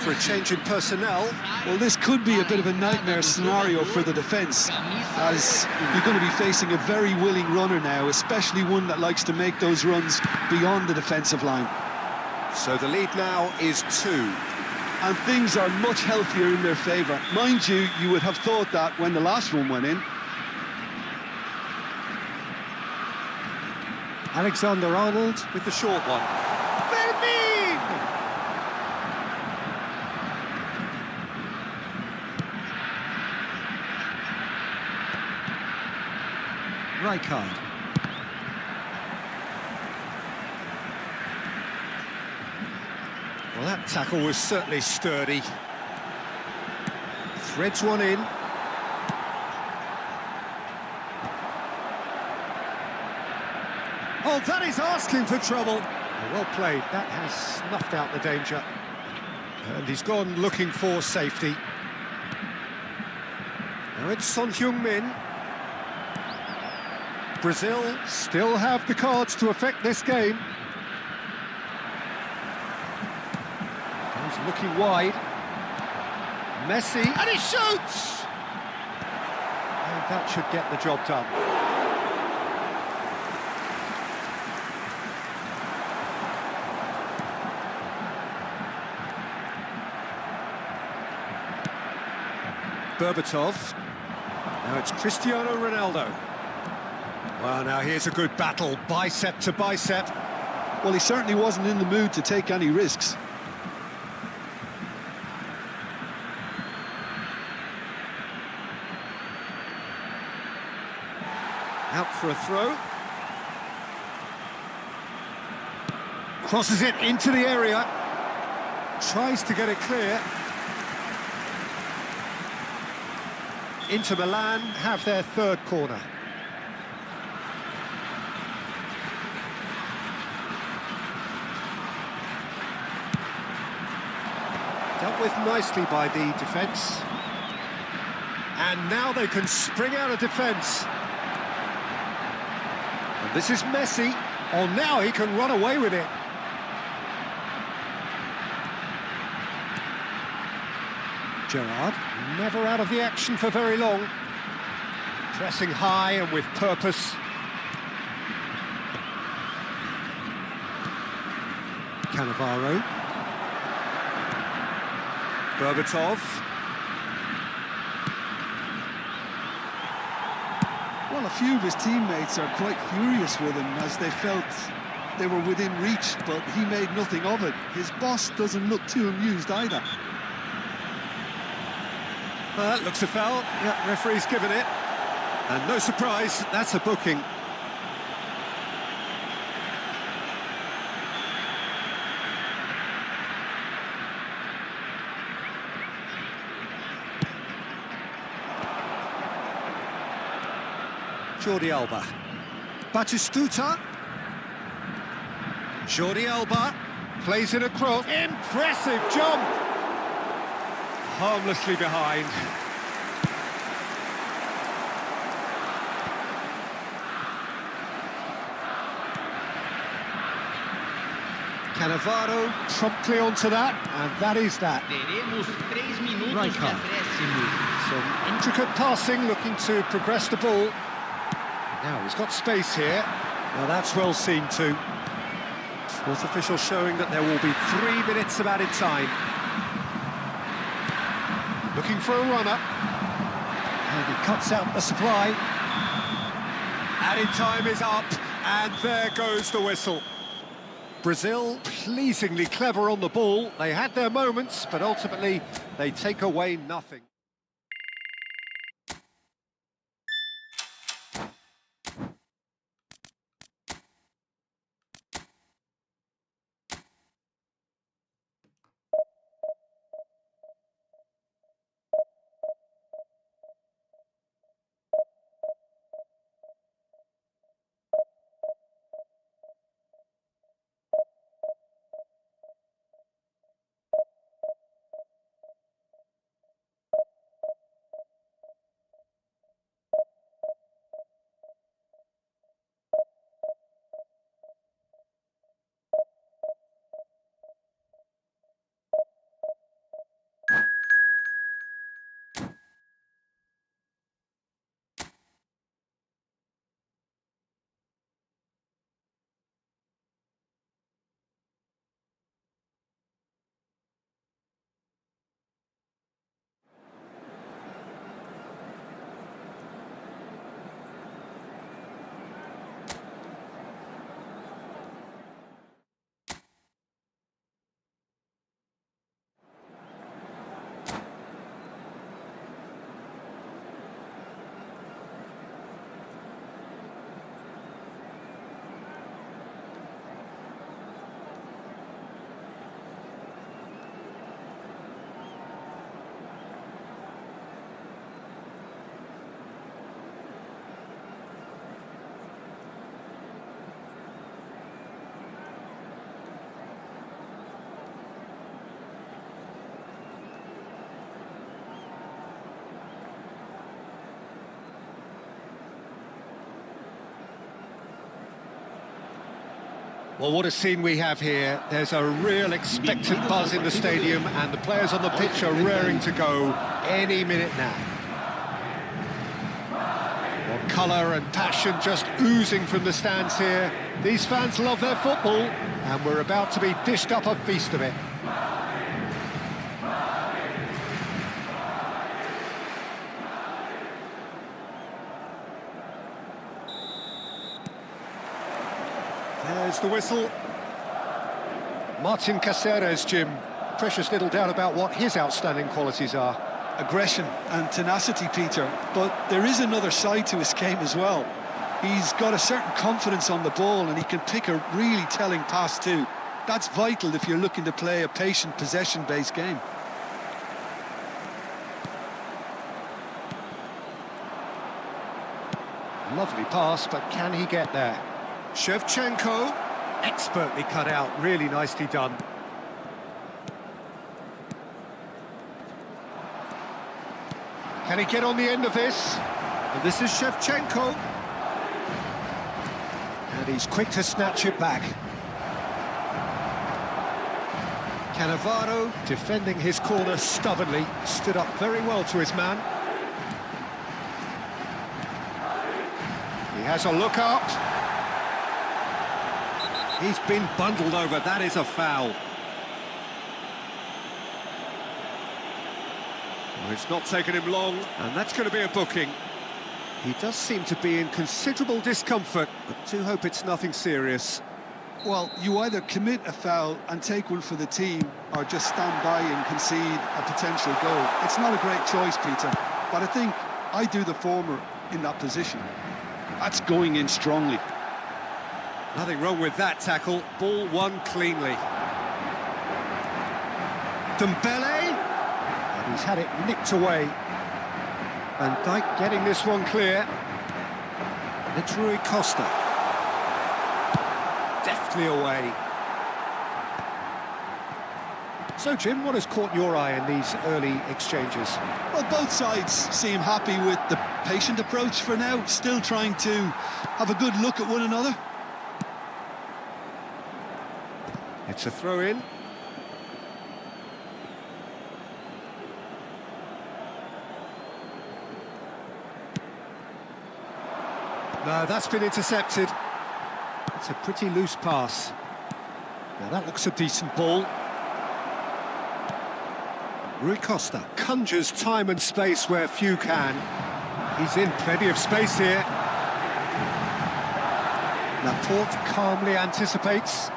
for a change in personnel.
Well, this could be a bit of a nightmare scenario for the defence, as you're going to be facing a very willing runner now, especially one that likes to make those runs beyond the defensive line.
So the lead now is 2.
And things are much healthier in their favour. Mind you, you would have thought that when the last one went in.
Alexander-Arnold with the short one. Vermeer! Rijkaard. Well, that tackle was certainly sturdy. Threads one in. Oh, that is asking for trouble. Well played. That has snuffed out the danger. And he's gone looking for safety. Now it's Son Heung-min. Brazil still have the cards to affect this game. He's looking wide. Messi, and he shoots! And that should get the job done. Berbatov. Now it's Cristiano Ronaldo. Well, now here's a good battle, bicep to bicep.
Well, he certainly wasn't in the mood to take any risks.
Out for a throw. Crosses it into the area. Tries to get it clear. Inter Milan have their third corner. Dealt with nicely by the defence. And now they can spring out of defence. And this is Messi. Oh, now he can run away with it. Gerrard, never out of the action for very long. Pressing high and with purpose. Cannavaro. Berbatov.
Well, a few of his teammates are quite furious with him as they felt they were within reach, but he made nothing of it. His boss doesn't look too amused either.
Well, that looks a foul. Yeah, referee's given it. And no surprise, that's a booking. Jordi Alba. Batistuta. Jordi Alba plays it across. Impressive jump! Harmlessly behind. Cannavaro promptly onto that, and that is that.
Teremos 3 minutos de
Rijkaard.
acréscimo.
Some intricate passing, looking to progress the ball. Now he's got space here. Now that's well seen too. Fourth official showing that there will be 3 minutes of added time. Looking for a runner. And he cuts out the supply. Added time is up, and there goes the whistle. Brazil pleasingly clever on the ball. They had their moments, but ultimately they take away nothing. Well, what a scene we have here. There's a real expectant buzz in the stadium, and the players on the pitch are raring to go any minute now. Well, colour and passion just oozing from the stands here. These fans love their football, and we're about to be dished up a feast of it. There's the whistle. Martin Caceres, Jim. Precious little doubt about what his outstanding qualities are.
Aggression and tenacity, Peter, but there is another side to his game as well. He's got a certain confidence on the ball, and he can pick a really telling pass too. That's vital if you're looking to play a patient, possession-based game.
Lovely pass, but can he get there? Shevchenko, expertly cut out, really nicely done. Can he get on the end of this? And this is Shevchenko. And he's quick to snatch it back. Cannavaro, defending his corner stubbornly, stood up very well to his man. He has a look up. He's been bundled over, that is a foul. Well, it's not taken him long, and that's going to be a booking. He does seem to be in considerable discomfort, but do hope it's nothing serious.
Well, you either commit a foul and take one for the team, or just stand by and concede a potential goal. It's not a great choice, Peter, but I think I do the former in that position. That's going in strongly.
Nothing wrong with that tackle. Ball won cleanly. Dembele. And he's had it nicked away. Van Dijk getting this one clear. And it's Rui Costa. Deftly away. So, Jim, what has caught your eye in these early exchanges?
Well, both sides seem happy with the patient approach for now, still trying to have a good look at one another.
It's a throw-in. No, that's been intercepted. It's a pretty loose pass. Now that looks a decent ball. Rui Costa conjures time and space where few can. He's in plenty of space here. Laporte calmly anticipates.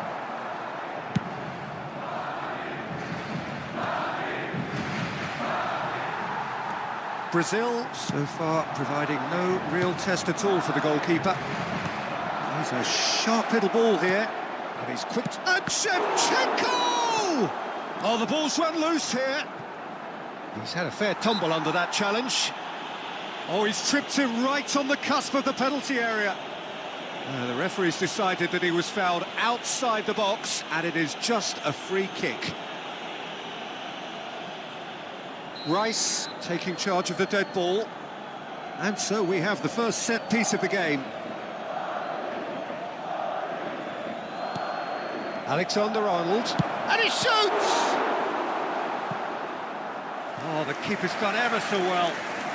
Brazil, so far, providing no real test at all for the goalkeeper. There's a sharp little ball here, and he's quick. And Shevchenko! Oh, the ball's run loose here. He's had a fair tumble under that challenge. Oh, he's tripped him right on the cusp of the penalty area. The referee's decided that he was fouled outside the box, and it is just a free kick. Rice taking charge of the dead ball. And so we have the first set piece of the game. Alexander-Arnold. And he shoots! Oh, the keeper's done ever so well.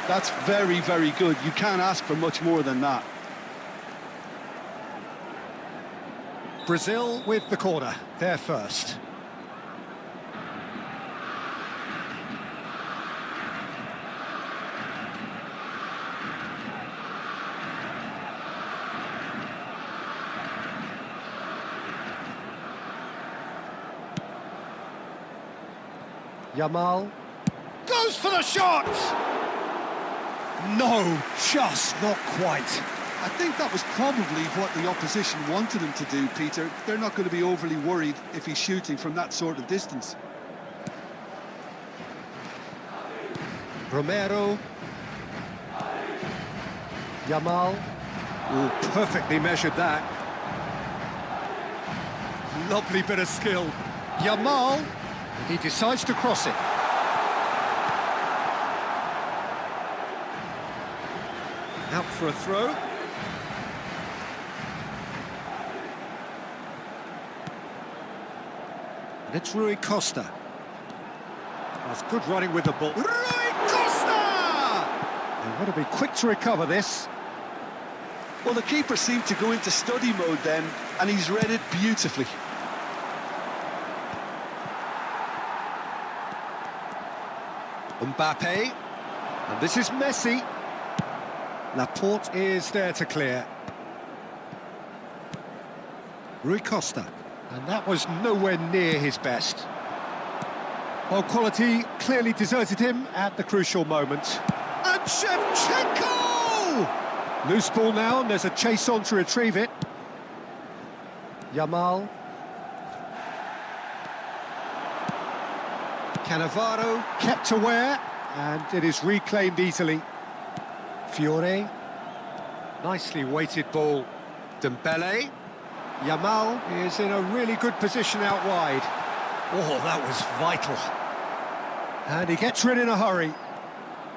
That's very, very good. You can't ask for much more than that.
Brazil with the corner. They're first. Yamal goes for the shot! No, just not quite.
I think that was probably what the opposition wanted him to do, Peter. They're not going to be overly worried if he's shooting from that sort of distance.
Romero. Yamal. Ooh, perfectly measured that. Lovely bit of skill. Yamal. And he decides to cross it. Out for a throw. And it's Rui Costa. That's good running with the ball. Rui Costa! And got to be quick to recover this.
Well, the keeper seemed to go into study mode then, and he's read it beautifully.
Mbappe. And this is Messi. Laporte is there to clear. Rui Costa. And that was nowhere near his best. Well, quality clearly deserted him at the crucial moment. And Shevchenko! Loose ball now, and there's a chase on to retrieve it. Yamal. Cannavaro kept aware, and it is reclaimed easily. Fiore. Nicely weighted ball. Dembele. Yamal is in a really good position out wide. Oh, that was vital. And he gets rid in a hurry.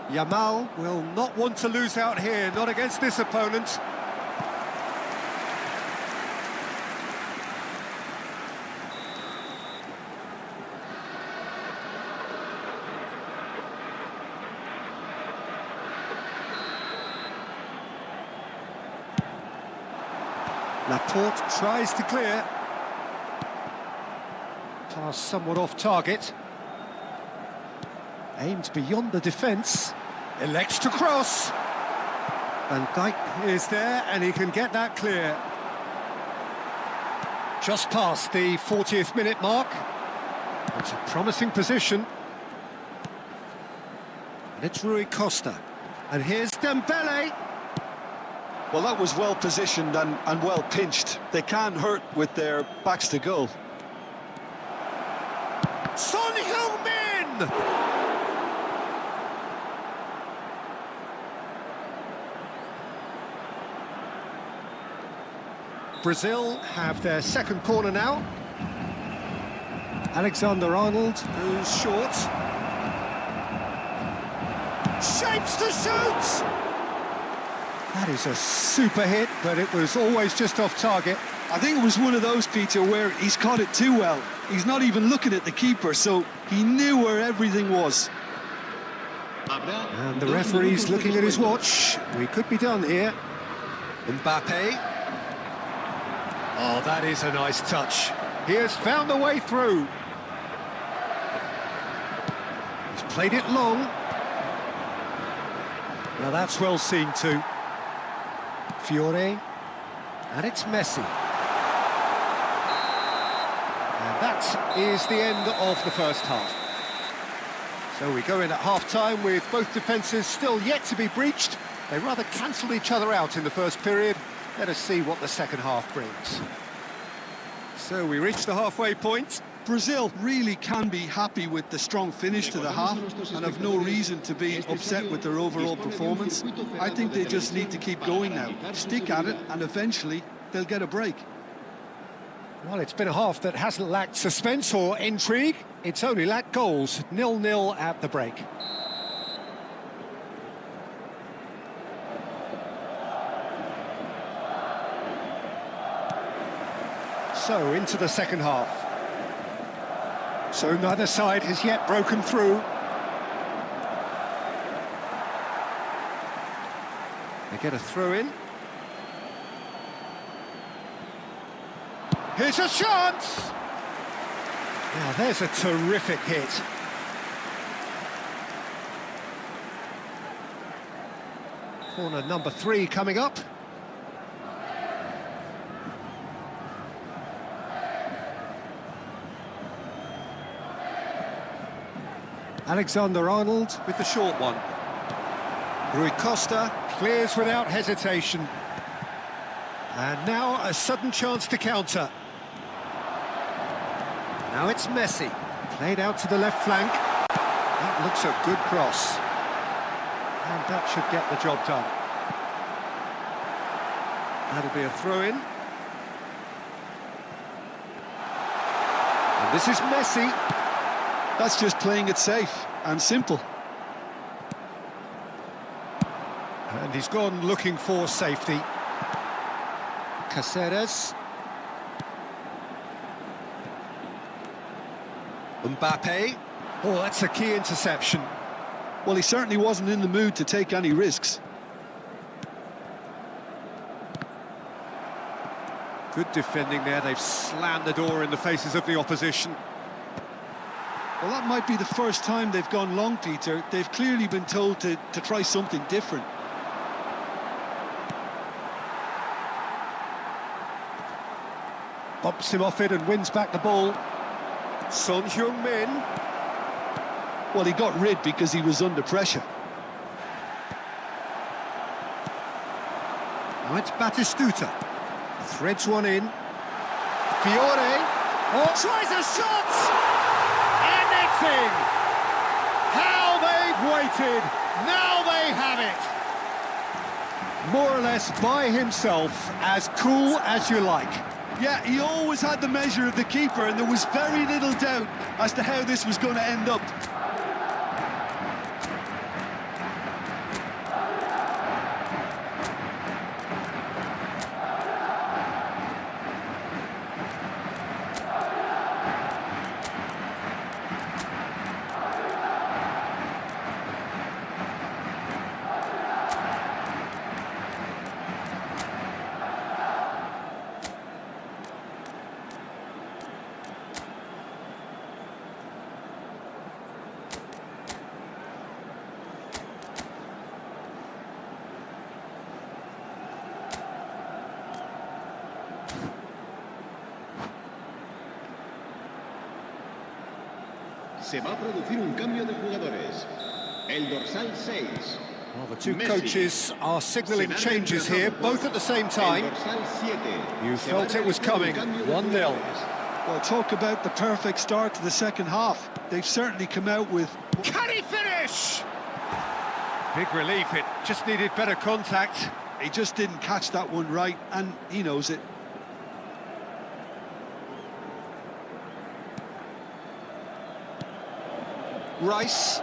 Yamal will not want to lose out here, not against this opponent. Laporte tries to clear. Pass somewhat off target. Aimed beyond the defence. Elects to cross. Van Dijk is there and he can get that clear. Just past the 40th minute mark. It's a promising position. And it's Rui Costa. And here's Dembele.
Well, that was well positioned and well pinched. They can't hurt with their backs to goal.
Son Heung-min! Brazil have their second corner now. Alexander-Arnold goes short. Shapes to shoot! That is a super hit, but it was always just off target.
I think it was one of those, Peter, where he's caught it too well. He's not even looking at the keeper, so he knew where everything was.
And the referee's looking at his watch. We could be done here. Mbappe. Oh, that is a nice touch. He has found a way through. He's played it long. Now that's well seen too. Fiore. And it's Messi. And that is the end of the first half. So we go in at half-time with both defences still yet to be breached. They rather cancelled each other out in the first period. Let us see what the second half brings. So we reach the halfway point.
Brazil really can be happy with the strong finish to the half and have no reason to be upset with their overall performance. I think they just need to keep going now, stick at it, and eventually they'll get a break.
Well, it's been a half that hasn't lacked suspense or intrigue. It's only lacked goals. 0-0 at the break. So, into the second half. So neither side has yet broken through. They get a throw in. Here's a chance! Now there's a terrific hit. Corner number 3 coming up. Alexander-Arnold with the short one. Rui Costa clears without hesitation. And now a sudden chance to counter. Now it's Messi. Played out to the left flank. That looks a good cross. And that should get the job done. That'll be a throw-in. And this is Messi.
That's just playing it safe and simple.
And he's gone looking for safety. Caceres. Mbappe. Oh, that's a key interception.
Well, he certainly wasn't in the mood to take any risks.
Good defending there. They've slammed the door in the faces of the opposition.
Well, that might be the first time they've gone long, Peter. They've clearly been told to try something different.
Bumps him off it and wins back the ball. Son Heung-min.
Well, he got rid because he was under pressure.
Now it's Batistuta. Threads one in. Fiore. Oh, tries a shot! Anything! How they've waited! Now they have it! More or less by himself, as cool as you like.
Yeah, he always had the measure of the keeper, and there was very little doubt as to how this was going to end up.
Se va a producir un cambio de jugadores. El dorsal 6.
Well, the two
Messi.
coaches are signalling changes here, both at the same time.
El dorsal 7.
You
Se va a
felt it was
realizar un
coming.
cambio de
1-0.
jugadores.
Well, talk about the perfect start to the second half. They've certainly come out with...
Can he finish? Big relief, it just needed better contact.
He just didn't catch that one right, and he knows it.
Rice.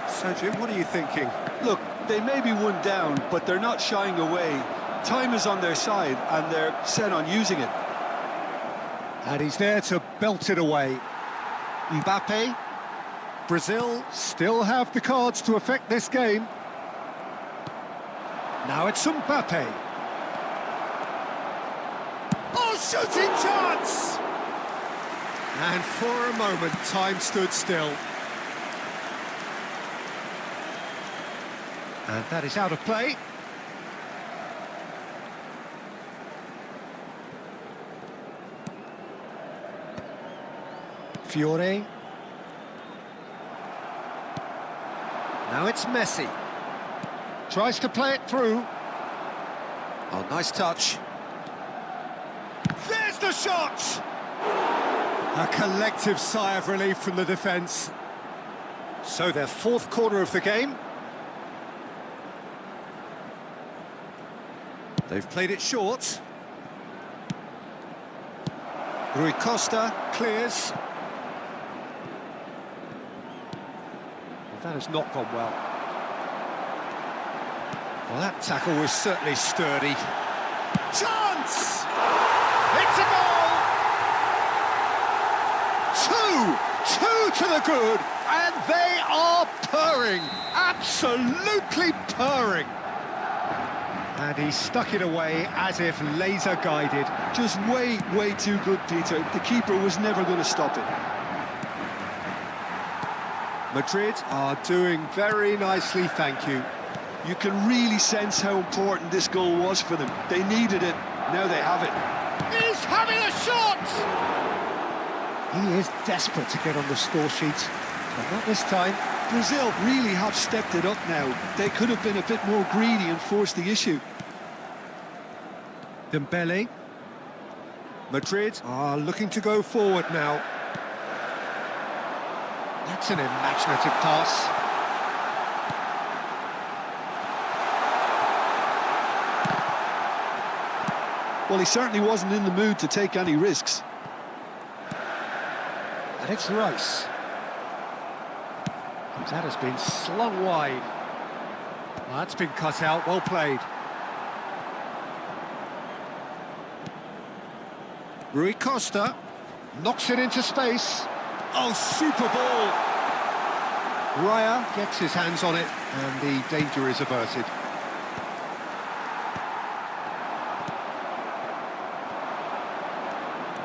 So, Jim, what are you thinking?
Look, they may be one down, but they're not shying away. Time is on their side, and they're set on using it.
And he's there to belt it away. Mbappe. Brazil still have the cards to affect this game. Now it's Mbappe. Oh, shooting chance! And for a moment, time stood still. And that is out of play. Fiore. Now it's Messi. Tries to play it through. Oh, nice touch. There's the shot! A collective sigh of relief from the defence. So their fourth corner of the game. They've played it short. Rui Costa clears. That has not gone well. Well, that tackle was certainly sturdy. Chance! It's a goal! Two to the good, and they are purring, absolutely purring. And he stuck it away as if laser guided.
Just way too good, Peter. The keeper was never going to stop it.
Madrid are doing very nicely, thank you.
You can really sense how important this goal was for them. They needed it, now they have it.
He's having a shot! He is desperate to get on the score sheet, but not this time.
Brazil really have stepped it up now. They could have been a bit more greedy and forced the issue.
Dembele. Madrid are looking to go forward now. That's an imaginative pass.
Well, he certainly wasn't in the mood to take any risks.
And it's Rice. That has been slung wide. Well, that's been cut out, well played. Rui Costa knocks it into space. Oh, super ball! Raya gets his hands on it, and the danger is averted.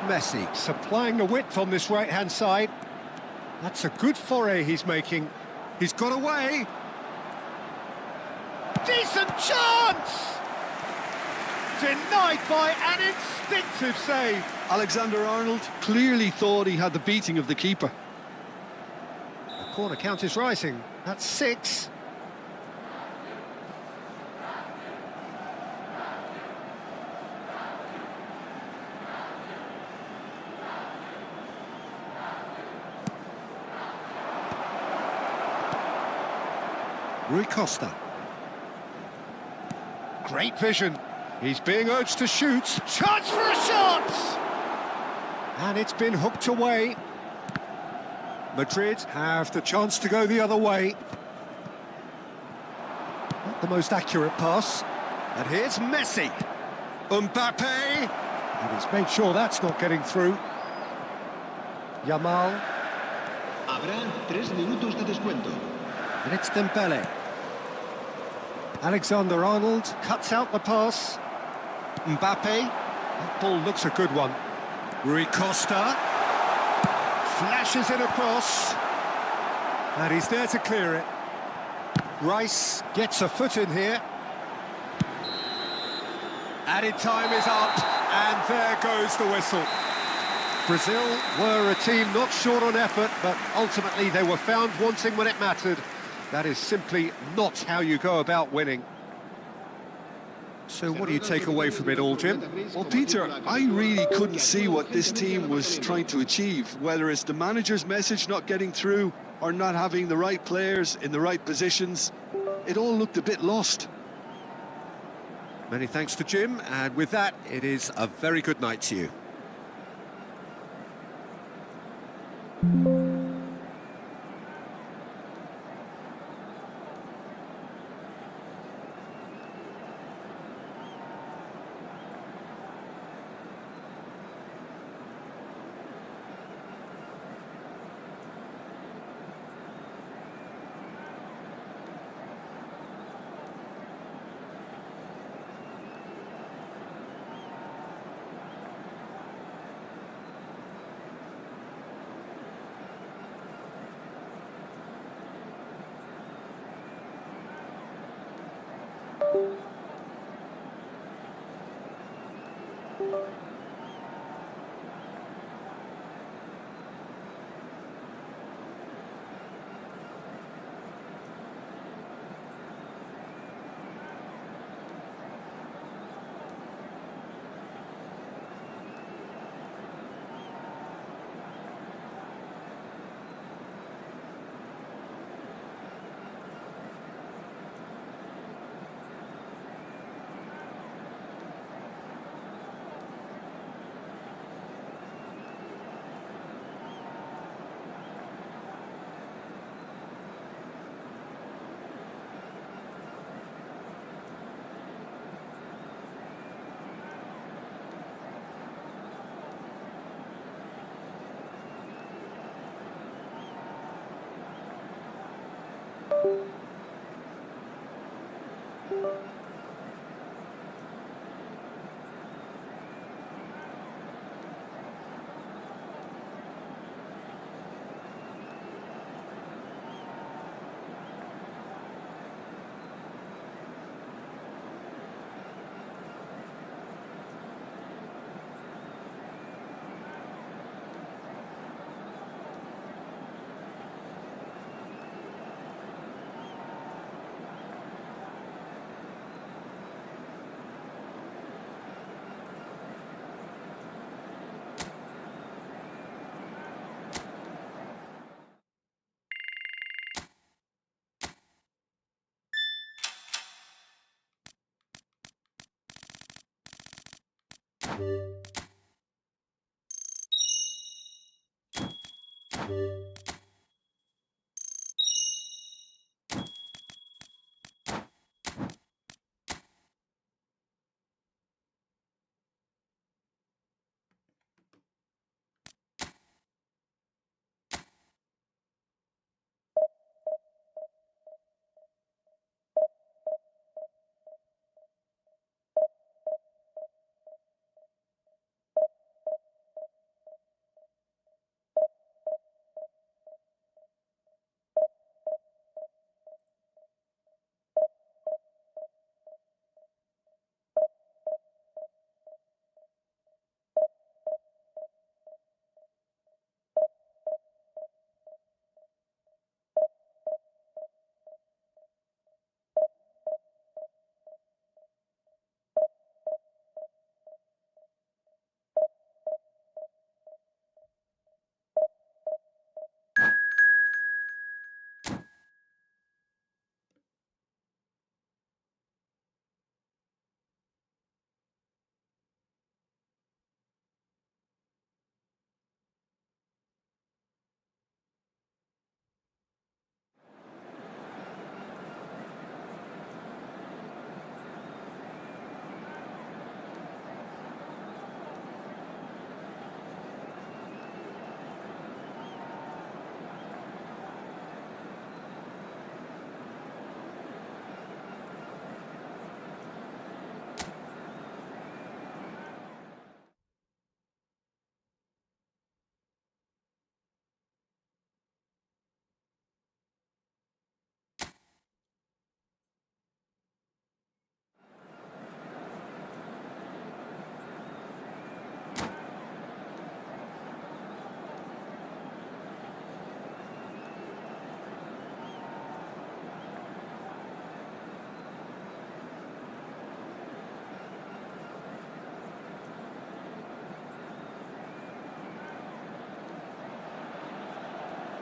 Messi supplying the width on this right-hand side. That's a good foray he's making. He's got away. Decent chance! Denied by an instinctive save.
Alexander-Arnold clearly thought he had the beating of the keeper.
The corner count is rising. That's 6. Rui Costa. Great vision. He's being urged to shoot. Chance for a shot! And it's been hooked away. Madrid have the chance to go the other way. Not the most accurate pass. And here's Messi. Mbappe. And he's made sure that's not getting through. Yamal.
Habrá 3 minutos de descuento.
And it's Dembele. Alexander-Arnold cuts out the pass. Mbappe. That ball looks a good one. Rui Costa. Flashes it across. And he's there to clear it. Rice gets a foot in here. Added time is up. And there goes the whistle. Brazil were a team not short on effort, but ultimately they were found wanting when it mattered. That is simply not how you go about winning. So what do you take away from it all, Jim?
Well, Peter, I really couldn't see what this team was trying to achieve, whether it's the manager's message not getting through or not having the right players in the right positions. It all looked a bit lost.
Many thanks to Jim, and with that, it is a very good night to you.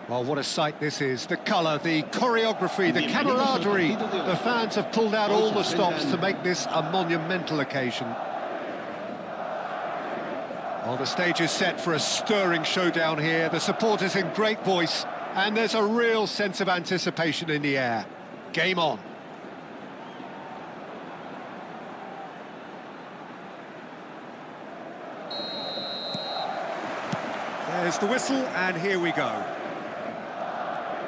Well, what a sight this is. The colour, the choreography, the camaraderie. The fans have pulled out all the stops to make this a monumental occasion. Well, the stage is set for a stirring showdown here. The supporters in great voice, and there's a real sense of anticipation in the air. Game on. There's the whistle, and here we go.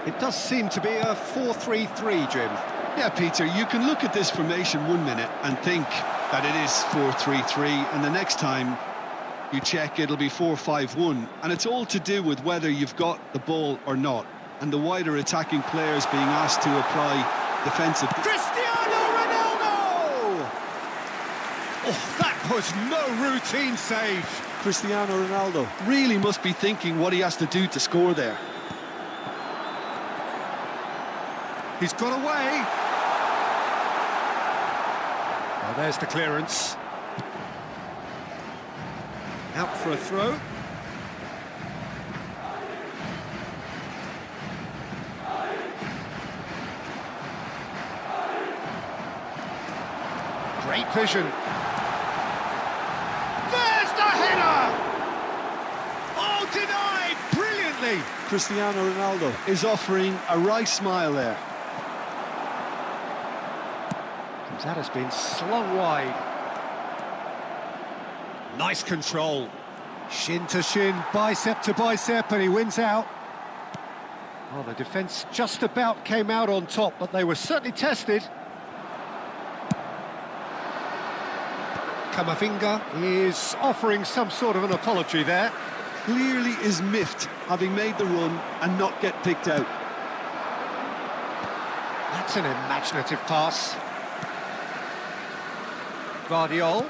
It does seem to be a 4-3-3, Jim.
Yeah, Peter, you can look at this formation 1 minute and think that it is 4-3-3, and the next time you check, it'll be 4-5-1, and it's all to do with whether you've got the ball or not, and the wider attacking players being asked to apply defensive...
Cristiano Ronaldo! Oh, that was no routine save.
Cristiano Ronaldo really must be thinking what he has to do to score there.
He's got away. Well, there's the clearance. Out for a throw. Great vision. There's the header! Oh, denied brilliantly.
Cristiano Ronaldo is offering a right smile there.
That has been slung wide. Nice control. Shin to shin, bicep to bicep, and he wins out. Well, the defence just about came out on top, but they were certainly tested. Camavinga is offering some sort of an apology there.
Clearly is miffed, having made the run and not get picked out.
That's an imaginative pass. Guardiola,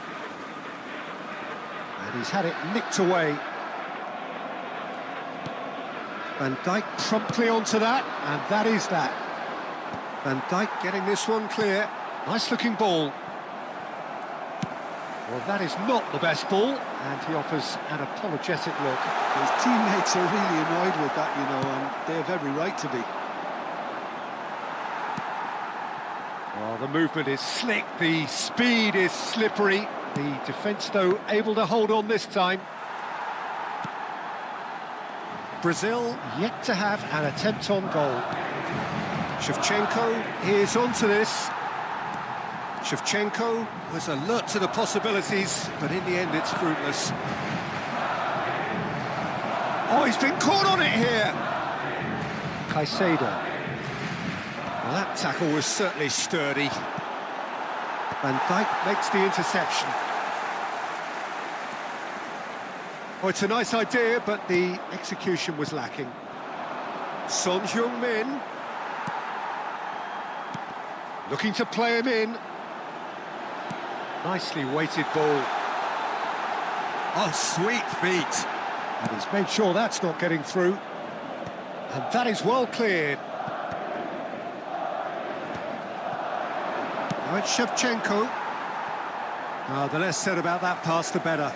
and he's had it nicked away. Van Dijk promptly onto that, and that is that. Van Dijk getting this one clear. Nice looking ball. Well, that is not the best ball, and he offers an apologetic look.
His teammates are really annoyed with that, you know, and they have every right to be.
Well, the movement is slick, the speed is slippery. The defence, though, able to hold on this time. Brazil yet to have an attempt on goal. Shevchenko is onto this. Shevchenko was alert to the possibilities, but in the end it's fruitless. Oh, he's been caught on it here. Caicedo. Well, that tackle was certainly sturdy. Van Dijk makes the interception. Oh, it's a nice idea, but the execution was lacking. Son Heung-min. Looking to play him in. Nicely weighted ball. Oh, sweet feet. And he's made sure that's not getting through. And that is well cleared. Now it's Shevchenko. Oh, the less said about that pass, the better.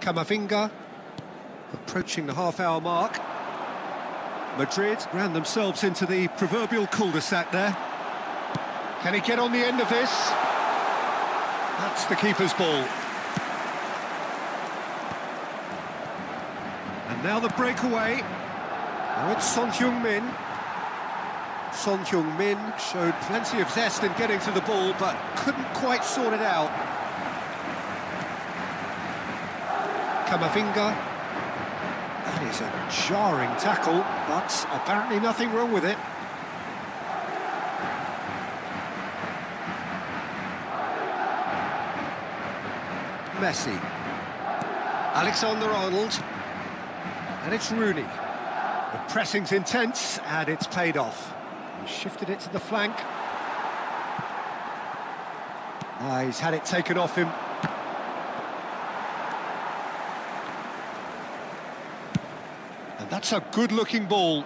Camavinga, approaching the half-hour mark. Madrid ran themselves into the proverbial cul-de-sac there. Can he get on the end of this? That's the keeper's ball. And now the breakaway. Now it's Son Heung-min. Son Heung-min showed plenty of zest in getting to the ball, but couldn't quite sort it out. Camavinga. That is a jarring tackle, but apparently nothing wrong with it. Messi. Alexander-Arnold. And it's Rooney. The pressing's intense, and it's paid off. He shifted it to the flank. He's had it taken off him. And that's a good-looking ball.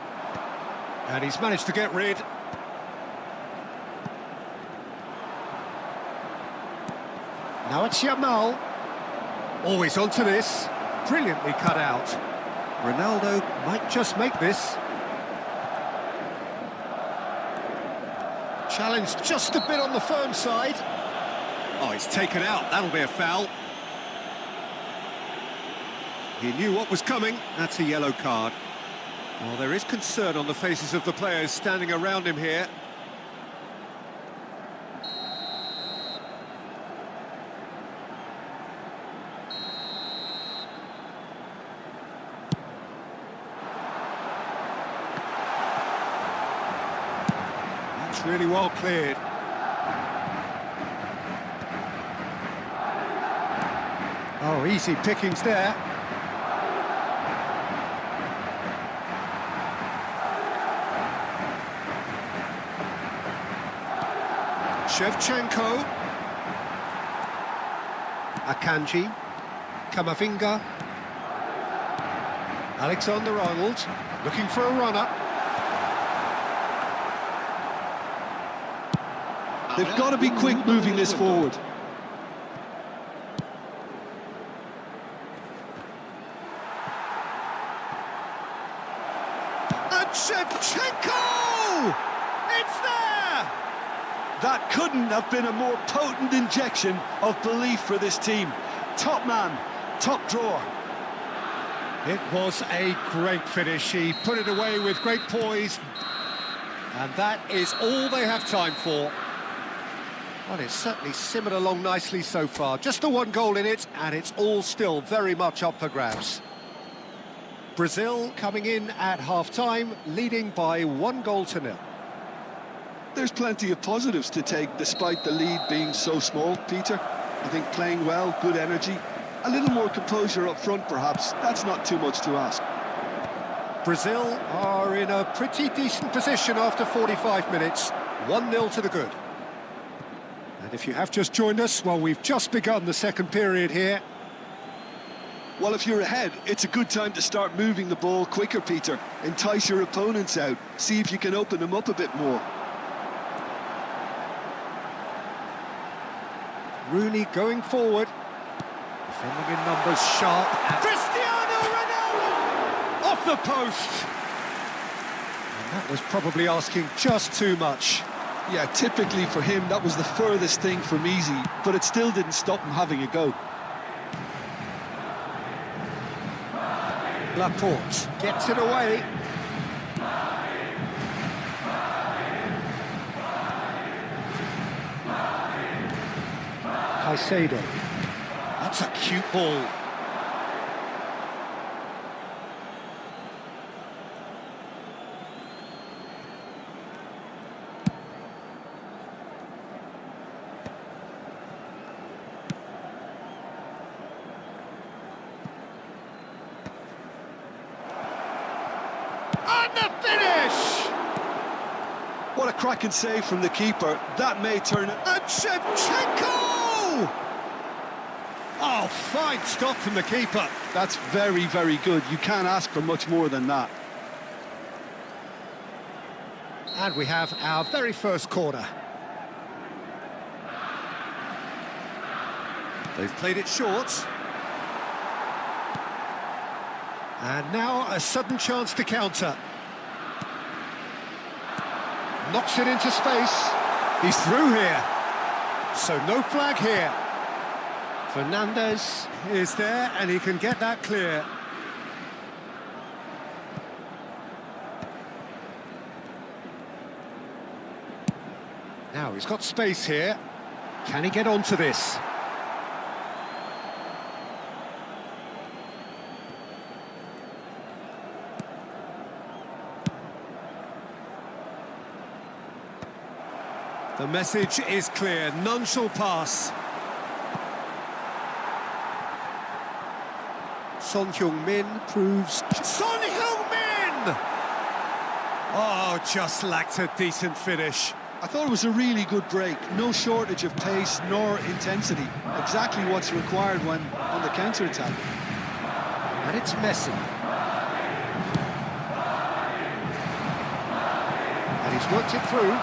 And he's managed to get rid. Now it's Yamal. Always onto this. Brilliantly cut out. Ronaldo might just make this. Challenge just a bit on the firm side. Oh, he's taken out. That'll be a foul. He knew what was coming. That's a yellow card. Well, there is concern on the faces of the players standing around him here. That's really well cleared. Oh, easy pickings there. Shevchenko. Akanji. Kamavinga. Alexander-Arnold looking for a runner.
They've got to be quick moving this forward.
And Shevchenko! It's there!
That couldn't have been a more potent injection of belief for this team. Top man, top drawer.
It was a great finish. He put it away with great poise. And that is all they have time for. Well, it's certainly simmered along nicely so far. Just the one goal in it, and it's all still very much up for grabs. Brazil coming in at half-time, leading by 1-0.
There's plenty of positives to take despite the lead being so small, Peter. I think playing well, good energy, a little more composure up front perhaps. That's not too much to ask.
Brazil are in a pretty decent position after 45 minutes. 1-0 to the good. And if you have just joined us, well, we've just begun the second period here.
Well, if you're ahead, it's a good time to start moving the ball quicker, Peter. Entice your opponents out. See if you can open them up a bit more.
Rooney going forward. Defending in numbers sharp. Cristiano Ronaldo! Off the post! And that was probably asking just too much.
Yeah, typically for him, that was the furthest thing from easy, but it still didn't stop him having a go.
Laporte gets it away. Caicedo. That's a cute ball. And the finish!
What a cracking save from the keeper. That may turn it.
And Shevchenko! Oh, fine stop from the keeper.
That's very, very good. You can't ask for much more than that.
And we have our very first corner. They've played it short. And now a sudden chance to counter. Knocks it into space. He's through here. So no flag here. Fernandez is there and he can get that clear. Now he's got space here. Can he get onto this? The message is clear, none shall pass. Son Heung-min proves... Son Heung-min! Oh, just lacked a decent finish.
I thought it was a really good break. No shortage of pace nor intensity. Exactly what's required when on the counter-attack.
And it's Messi. And he's worked it through.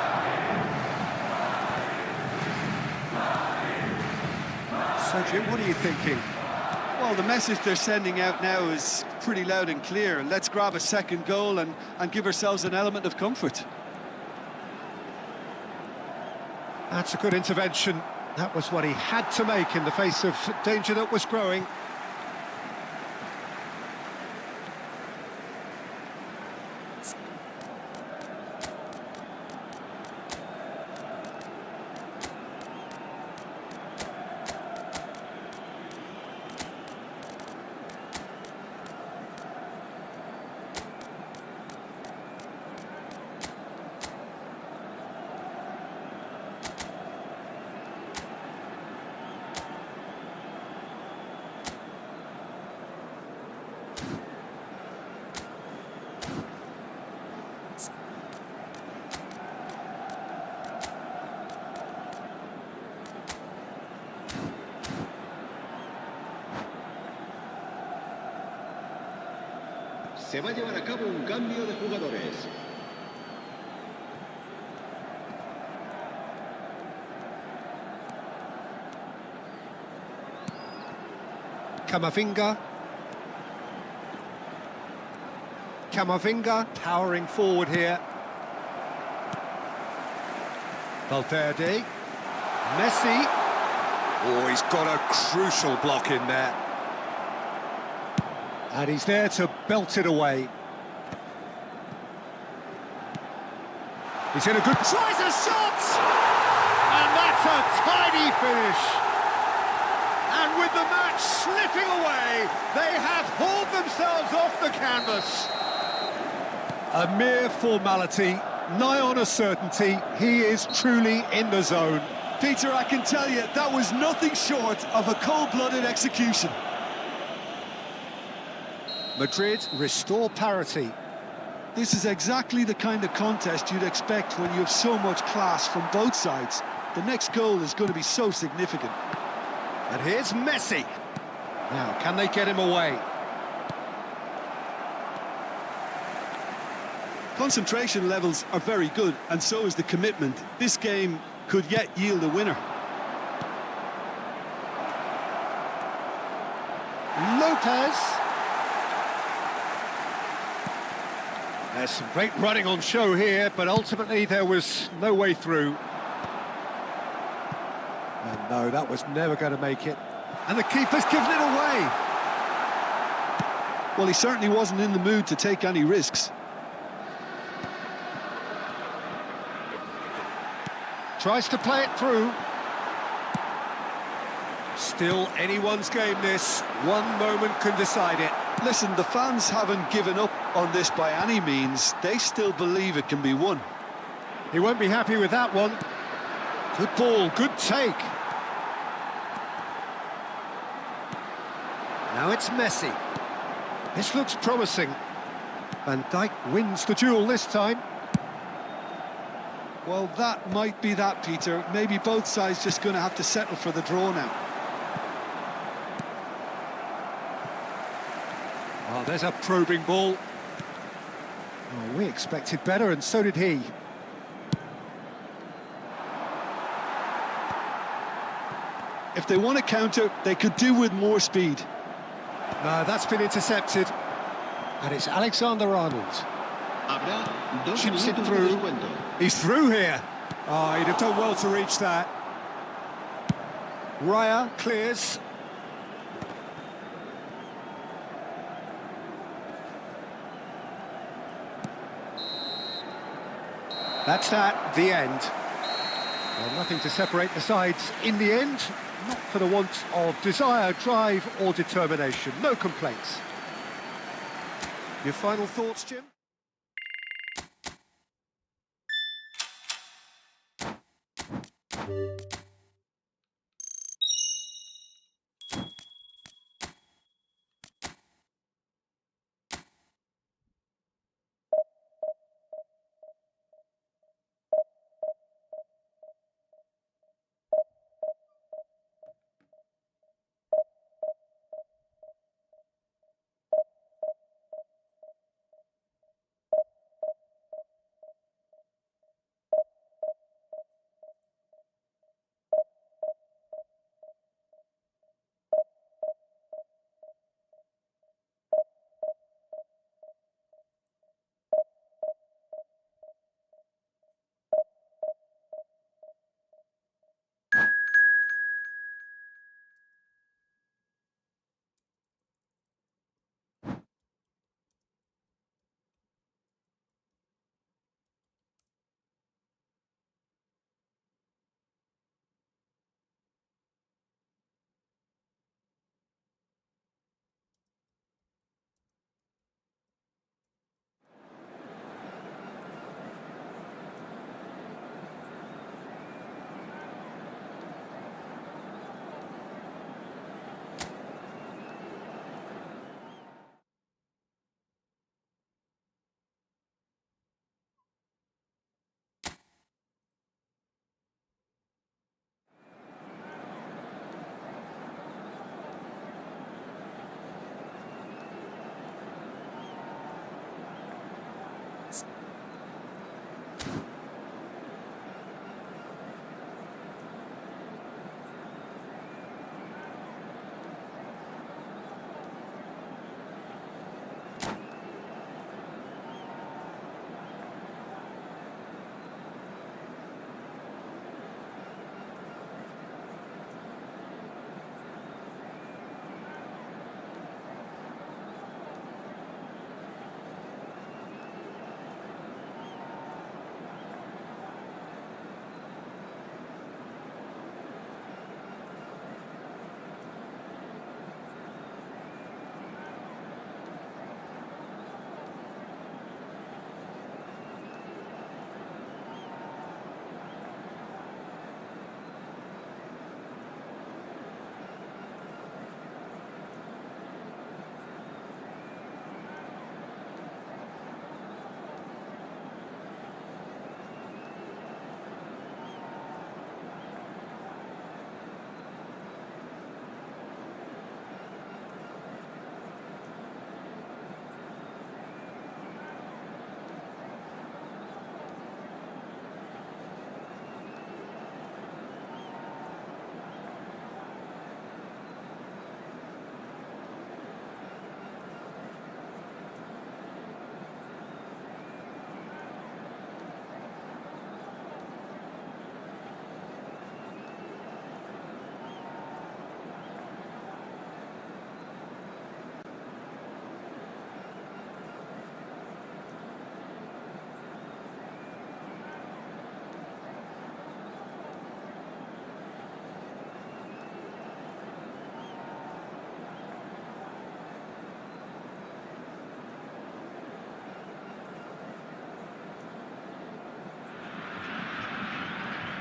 Jim, what are you thinking?
Well, the message they're sending out now is pretty loud and clear. Let's grab a second goal and give ourselves an element of comfort.
That's a good intervention. That was what he had to make in the face of danger that was growing.
Se va a llevar a cabo un cambio de jugadores.
Camavinga powering forward here. Valverde. Messi. Oh, he's got a crucial block in there. And he's there to belt it away. He's in a good... Tries a shot! And that's a tidy finish. And with the match slipping away, they have hauled themselves off the canvas. A mere formality, nigh on a certainty. He is truly in the zone.
Peter, I can tell you, that was nothing short of a cold-blooded execution.
Madrid restore parity.
This is exactly the kind of contest you'd expect when you have so much class from both sides. The next goal is going to be so significant.
And here's Messi. Now, can they get him away?
Concentration levels are very good, and so is the commitment. This game could yet yield a winner.
Lopez. There's some great running on show here, but ultimately there was no way through. And no, that was never going to make it. And the keeper's given it away.
Well, he certainly wasn't in the mood to take any risks.
Tries to play it through. Still anyone's game, this. One moment can decide it.
Listen, the fans haven't given up on this by any means. They still believe it can be won.
He won't be happy with that one. Good ball, good take. Now it's Messi. This looks promising. Van Dijk wins the duel this time.
Well, that might be that, Peter. Maybe both sides just going to have to settle for the draw now.
Oh, there's a probing ball. Oh, we expected better, and so did he.
If they want to counter, they could do with more speed.
No, that's been intercepted. And it's Alexander-Arnold.
Habrá 2
Chips it
minutos de
through.
descuento.
He's through here. Oh, he'd have done well to reach that. Raya clears. That's that, the end. Well, nothing to separate the sides in the end, not for the want of desire, drive or determination. No complaints. Your final thoughts, Jim?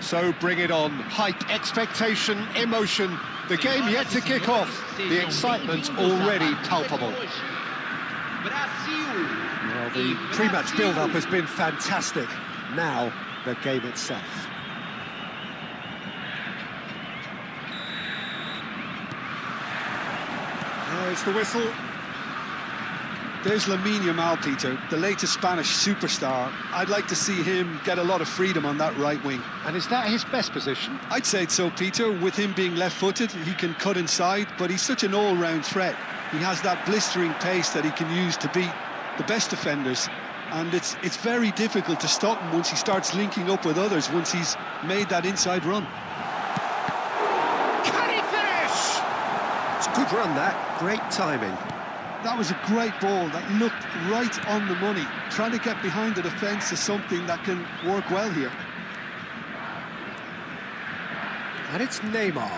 So bring it on. Hype, expectation, emotion. The game yet to kick off. The excitement already palpable. Well, the pre-match build-up has been fantastic. Now, the game itself. There's the whistle.
There's Lamine Yamal, Peter, the latest Spanish superstar. I'd like to see him get a lot of freedom on that right wing.
And is that his best position?
I'd say so, Peter. With him being left-footed, he can cut inside, but he's such an all-round threat. He has that blistering pace that he can use to beat the best defenders, and it's very difficult to stop him once he starts linking up with others, once he's made that inside run.
Can he finish? It's a good run, that. Great timing.
That was a great ball that looked right on the money. Trying to get behind the defence is something that can work well here.
And it's Neymar.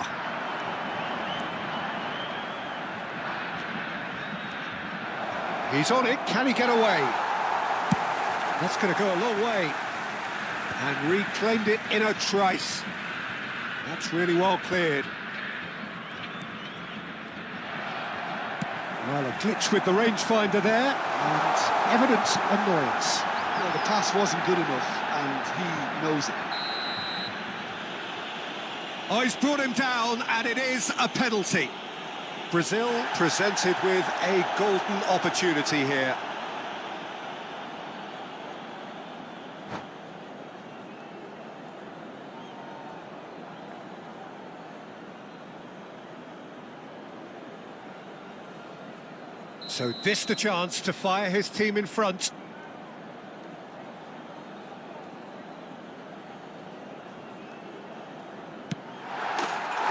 He's on it. Can he get away? That's going to go a long way. And reclaimed it in a trice. That's really well cleared. Well, a glitch with the rangefinder there, and evident annoyance.
Well, the pass wasn't good enough, and he knows it.
Oh, he's brought him down, and it is a penalty. Brazil presented with a golden opportunity here. So this the chance to fire his team in front.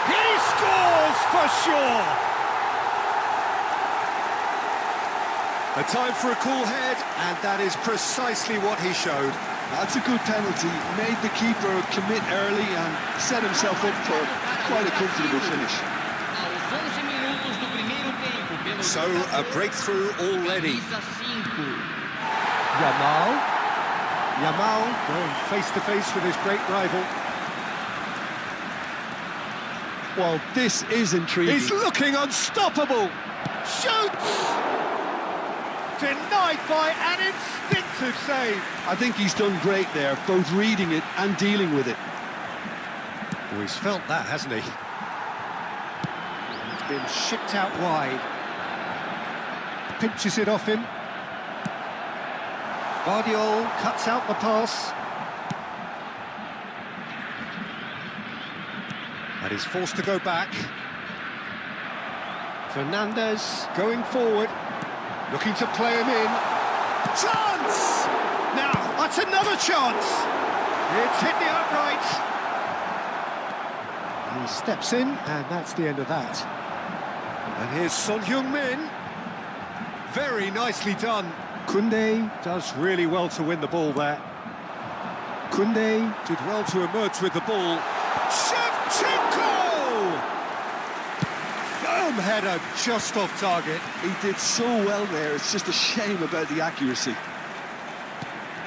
He scores for sure! A time for a cool head, and that is precisely what he showed.
That's a good penalty. Made the keeper commit early and set himself up for quite a comfortable finish.
So, a breakthrough already. Yamal going face-to-face with his great rival.
Well, this is intriguing.
He's looking unstoppable! Shoots! Denied by an instinctive save.
I think he's done great there, both reading it and dealing with it.
Well, he's felt that, hasn't he? He's been shipped out wide. Pinches it off him. Guardiola cuts out the pass. And he's forced to go back. Fernandez going forward. Looking to play him in. Chance! Now, that's another chance. It's hit the upright. He steps in, and that's the end of that. And here's Son Heung-min. Very nicely done. Koundé does really well to win the ball there. Koundé did well to emerge with the ball. Shevchenko! Firm header just off target.
He did so well there, it's just a shame about the accuracy.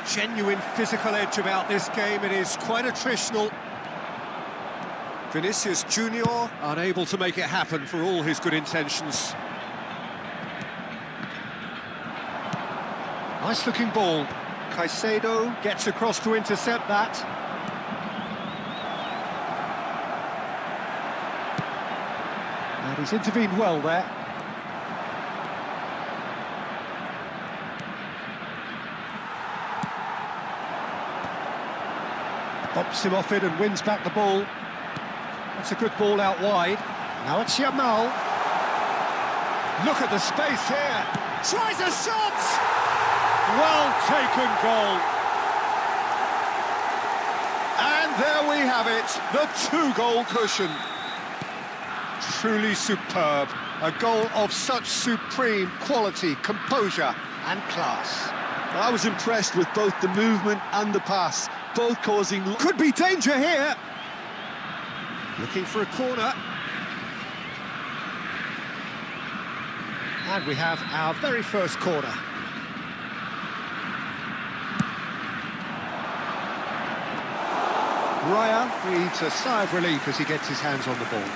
Genuine physical edge about this game. It is quite attritional. Vinicius Junior unable to make it happen for all his good intentions. Nice looking ball. Caicedo gets across to intercept that. And he's intervened well there. Pops him off it and wins back the ball. That's a good ball out wide. Now it's Yamal. Look at the space here. Tries a shot! Well taken goal. And there we have it, the two-goal cushion. Truly superb. A goal of such supreme quality, composure and class.
I was impressed with both the movement and the pass, both causing...
Could be danger here. Looking for a corner. And we have our very first corner. Raya breathes a sigh of relief as he gets his hands on the ball.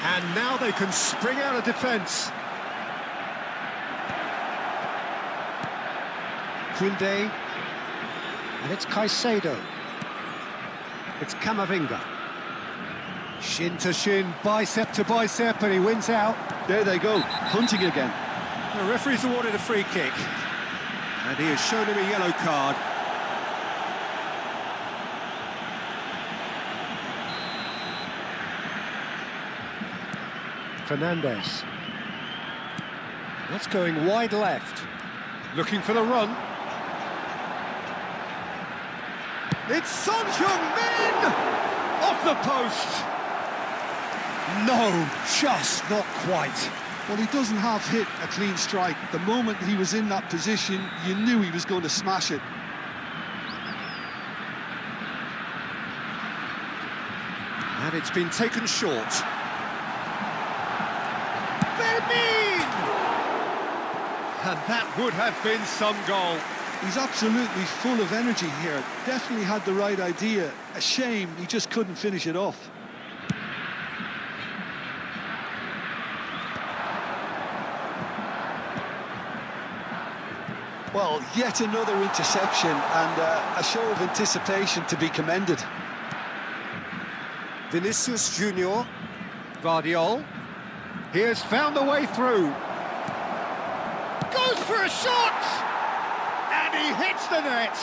And now they can spring out of defence. Kunde. And it's Caicedo. It's Camavinga. Shin to shin, bicep to bicep, and he wins out.
There they go, hunting again.
The referee's awarded a free kick. And he has shown him a yellow card. Fernandez. That's going wide left. Looking for the run. It's Son Heung-min! Off the post! No, just not quite.
Well, he doesn't have hit a clean strike. The moment he was in that position, you knew he was going to smash it.
And it's been taken short. Vermin! And that would have been some goal.
He's absolutely full of energy here. Definitely had the right idea. A shame he just couldn't finish it off. Well, yet another interception and a show of anticipation to be commended.
Vinicius Junior, Guardiol. He has found a way through. Goes for a shot! And he hits the net.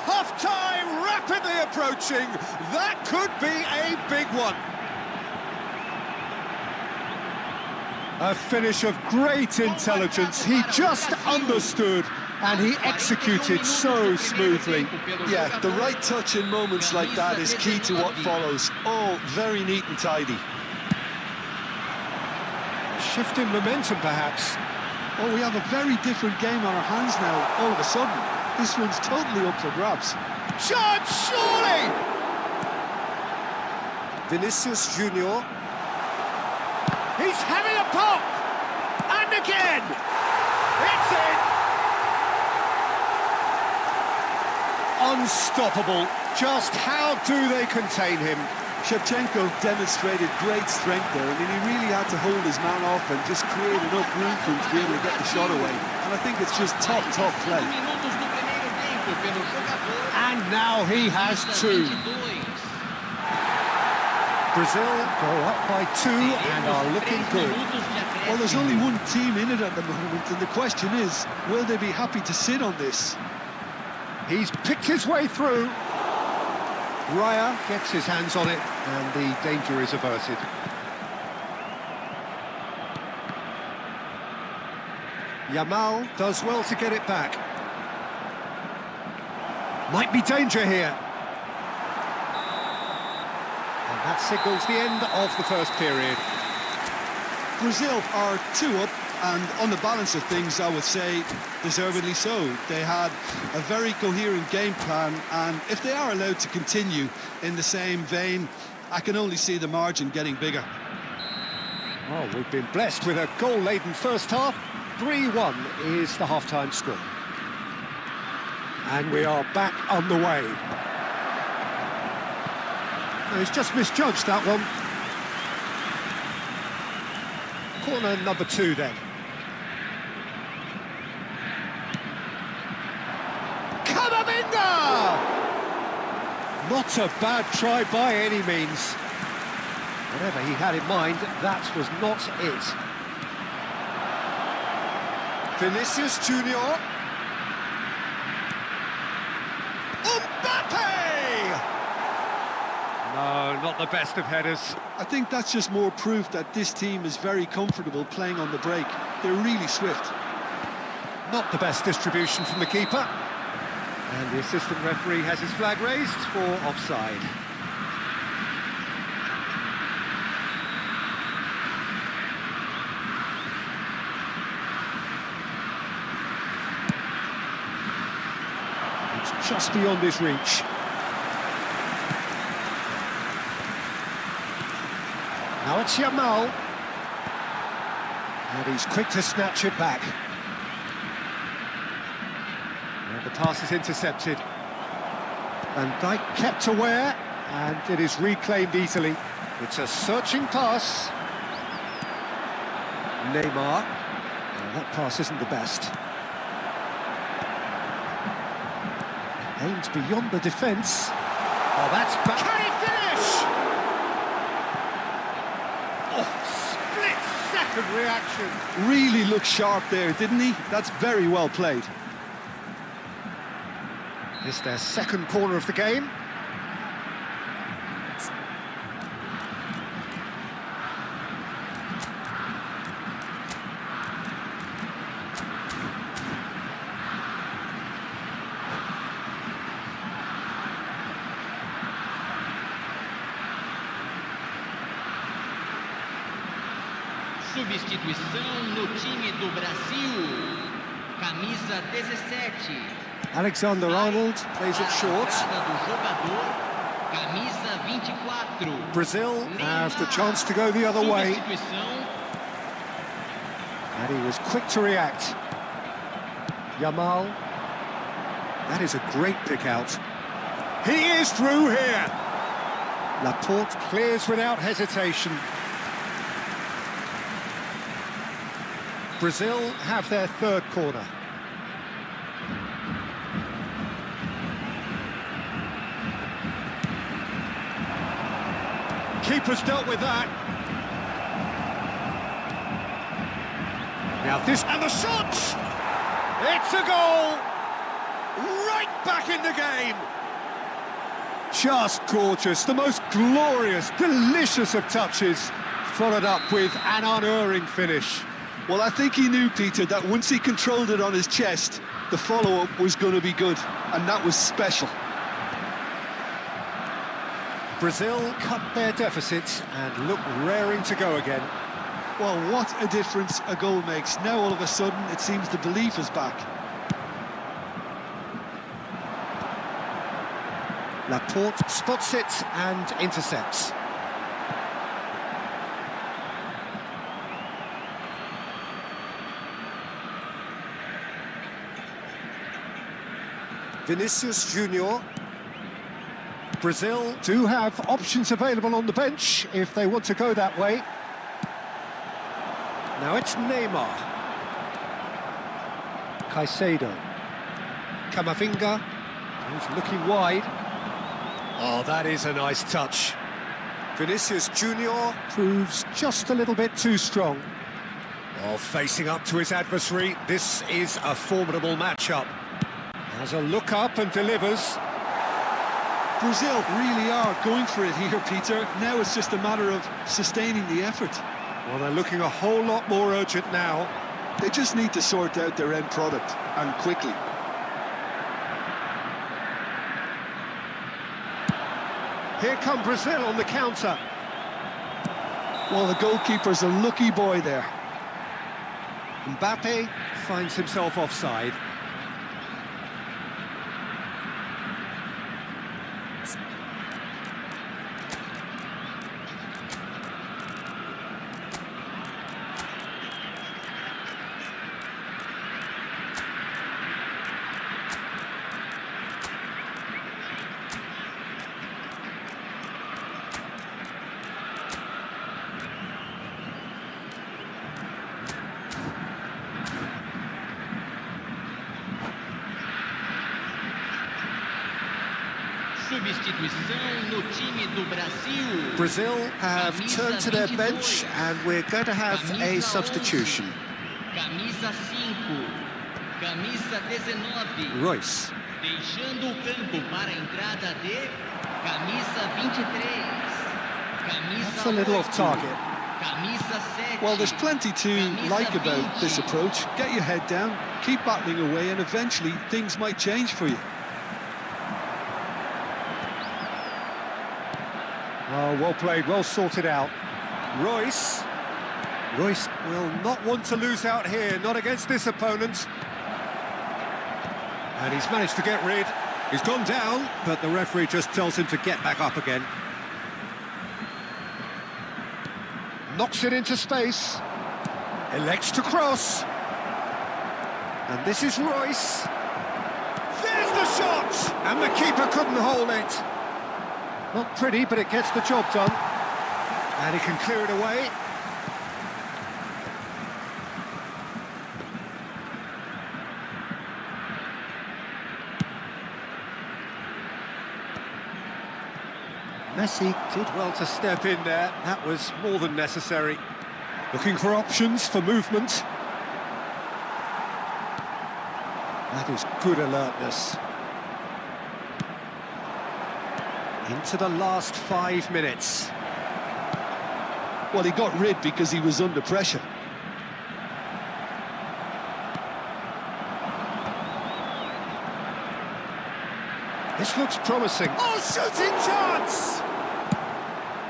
Half-time rapidly approaching. That could be a big one. A finish of great intelligence. He just understood and he executed so smoothly.
Yeah, the right touch in moments like that is key to what follows. All very neat and tidy.
Shift in momentum, perhaps.
Oh, we have a very different game on our hands now, all of a sudden. This one's totally up for grabs.
Chance, surely! Vinicius Junior. He's having a pop! And again! It's in! Unstoppable. Just how do they contain him?
Shevchenko demonstrated great strength there. I mean, he really had to hold his man off and just create enough room for him to be able to get the shot away. And I think it's just top play.
And now he has two. Brazil go up by 2 and are looking good.
Well, there's only one team in it at the moment, and the question is, will they be happy to sit on this?
He's picked his way through. Raya gets his hands on it, and the danger is averted. Yamal does well to get it back. Might be danger here. And that signals the end of the first period.
Brazil are 2 up, and on the balance of things, I would say deservedly so. They had a very coherent game plan, and if they are allowed to continue in the same vein, I can only see the margin getting bigger.
Oh, we've been blessed with a goal-laden first half. 3-1 is the half-time score. And we are back on the way. He's just misjudged that one. Corner number 2 then. Camavinga! Not a bad try by any means. Whatever he had in mind, that was not it. Vinicius Junior. No, not the best of headers.
I think that's just more proof that this team is very comfortable playing on the break. They're really swift.
Not the best distribution from the keeper. And the assistant referee has his flag raised for offside. It's just beyond his reach. Now it's Yamal. And he's quick to snatch it back. And the pass is intercepted. Van Dijk kept aware, and it is reclaimed easily. It's a searching pass. Neymar. Well, that pass isn't the best. Aimed beyond the defence. Oh, that's... Can he finish? Oh, split-second reaction.
Really looked sharp there, didn't he? That's very well played.
It's their second corner of the game.
Substituição no time do Brasil. Camisa 17.
Alexander-Arnold plays it short.
Do jogador, camisa 24.
Brazil have the chance to go the other way. And he was quick to react. Yamal. That is a great pick out. He is through here. Laporte clears without hesitation. Brazil have their third corner. Keeper's dealt with that. Now this, and the shot! It's a goal! Right back in the game! Just gorgeous, the most glorious, delicious of touches, followed up with an unerring finish.
Well, I think he knew, Peter, that once he controlled it on his chest, the follow-up was going to be good, and that was special.
Brazil cut their deficit and look raring to go again.
Well, what a difference a goal makes. Now, all of a sudden, it seems the belief is back.
Laporte spots it and intercepts. Vinicius Junior. Brazil do have options available on the bench if they want to go that way. Now it's Neymar. Caicedo. Camavinga. He's looking wide. Oh, that is a nice touch. Vinicius Junior proves just a little bit too strong. Oh, facing up to his adversary, this is a formidable matchup. Has a look up and delivers.
Brazil really are going for it here, Peter. Now it's just a matter of sustaining the effort.
Well, they're looking a whole lot more urgent now.
They just need to sort out their end product, and quickly.
Here come Brazil on the counter.
Well, the goalkeeper's a lucky boy there.
Mbappe finds himself offside.
Substituição no time do Brasil.
Brazil have turned to their bench and we're going to have a substitution.
Camisa 5, camisa 19.
Royce.
Deixando o campo para a entrada de camisa 23. Camisa
That's a little off target.
Camisa 7.
Well, there's plenty to like about this approach. Get your head down, keep battling away, and eventually things might change for you.
Oh, well played, well sorted out. Royce. Royce will not want to lose out here, not against this opponent. And he's managed to get rid. He's gone down, but the referee just tells him to get back up again. Knocks it into space. Elects to cross. And this is Royce. There's the shot! And the keeper couldn't hold it. Not pretty, but it gets the job done. And he can clear it away. Messi did well to step in there. That was more than necessary. Looking for options for movement. That is good alertness. Into the last 5 minutes.
Well, he got rid because he was under pressure.
This looks promising. Oh, shooting chance!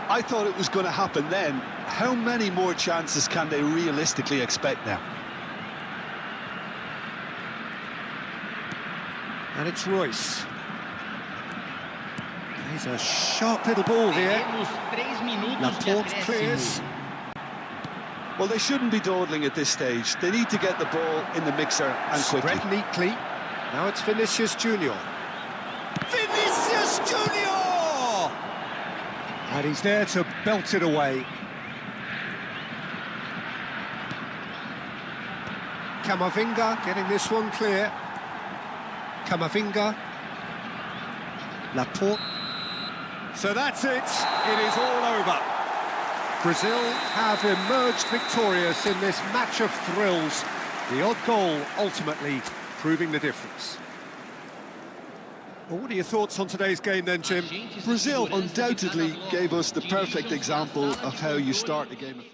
I thought it was going to happen then. How many more chances can they realistically expect now?
And it's Royce. He's a sharp little ball here. Laporte clears.
Well, they shouldn't be dawdling at this stage. They need to get the ball in the mixer and quickly.
Spread neatly. Now it's Vinicius Junior. Vinicius Junior! And he's there to belt it away. Camavinga getting this one clear. Camavinga. Laporte. So that's it. It is all over. Brazil have emerged victorious in this match of thrills. The odd goal ultimately proving the difference. Well, what are your thoughts on today's game then, Jim?
Brazil undoubtedly gave us the perfect example of how you start a game of football.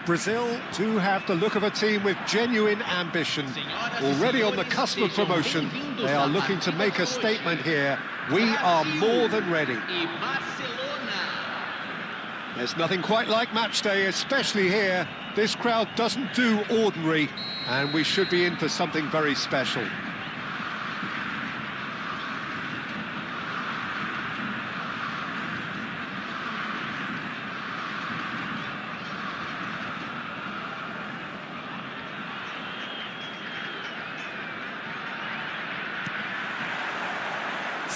Brazil do have the look of a team with genuine ambition. Already on the cusp of promotion, they are looking to make a statement here. We are more than ready. There's nothing quite like match day, especially here. This crowd doesn't do ordinary, and we should be in for something very special.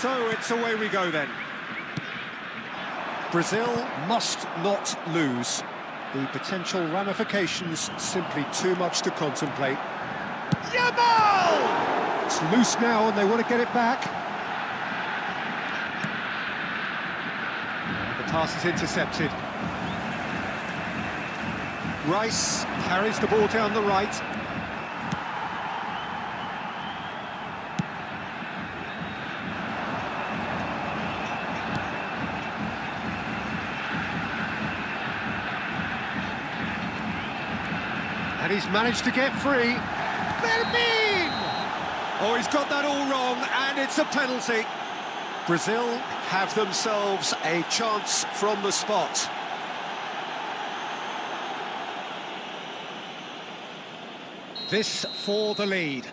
So it's away we go then. Brazil must not lose. The potential ramifications simply too much to contemplate. Yamal! It's loose now and they want to get it back. The pass is intercepted. Rice carries the ball down the right. And he's managed to get free. Fermin! Oh, he's got that all wrong, and it's a penalty. Brazil have themselves a chance from the spot. This for the lead.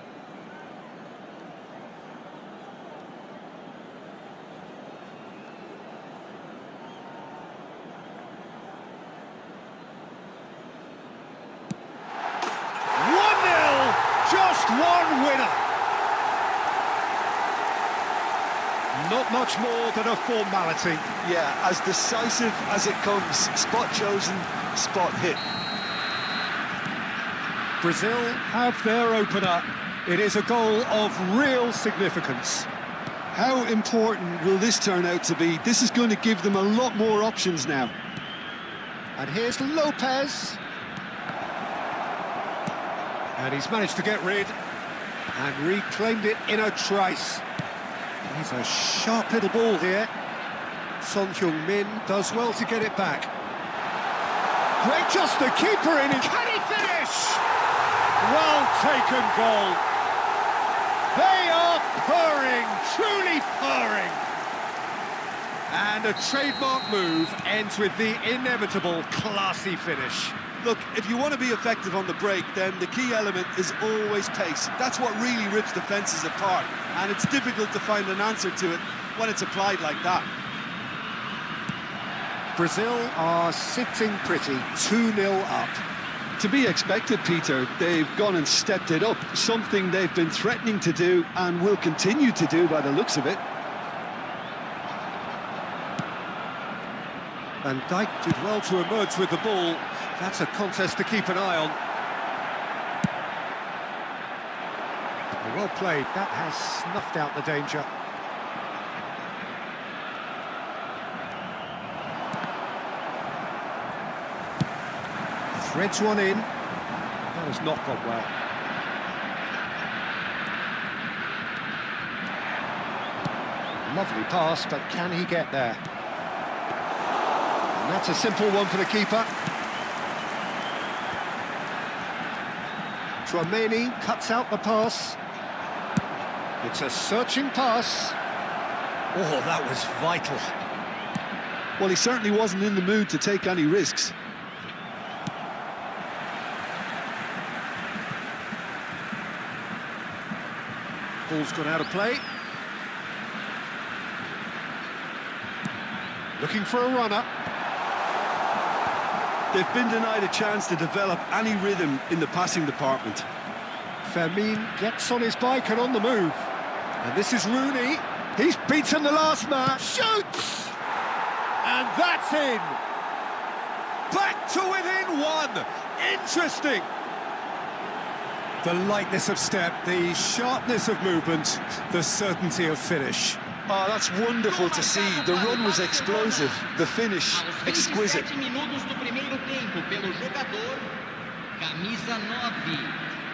Just one winner. Not much more than a formality.
Yeah, as decisive as it comes. Spot chosen, spot hit.
Brazil have their opener. It is a goal of real significance.
How important will this turn out to be? This is going to give them a lot more options now.
And here's Lopez. And he's managed to get rid and reclaimed it in a trice. He's a sharp little ball here. Son Heung-min does well to get it back. Great, just the keeper in. Can he finish? Well taken goal. They are purring, truly purring. And a trademark move ends with the inevitable classy finish.
Look, if you want to be effective on the break, then the key element is always pace. That's what really rips defences apart, and it's difficult to find an answer to it when it's applied like that.
Brazil are sitting pretty, 2-0 up.
To be expected, Peter. They've gone and stepped it up, something they've been threatening to do and will continue to do by the looks of it.
Van Dijk did well to emerge with the ball. That's a contest to keep an eye on. Well played. That has snuffed out the danger. Threads one in. That has not gone well. Lovely pass, but can he get there? And that's a simple one for the keeper. Tchouaméni cuts out the pass. It's a searching pass. Oh, that was vital.
Well, he certainly wasn't in the mood to take any risks.
Ball's gone out of play. Looking for a runner.
They've been denied a chance to develop any rhythm in the passing department.
Fermin gets on his bike and on the move. And this is Rooney. He's beaten the last man. Shoots! And that's in. Back to within one. Interesting. The lightness of step, the sharpness of movement, the certainty of finish.
Oh, that's wonderful to see. The run was explosive, the finish exquisite.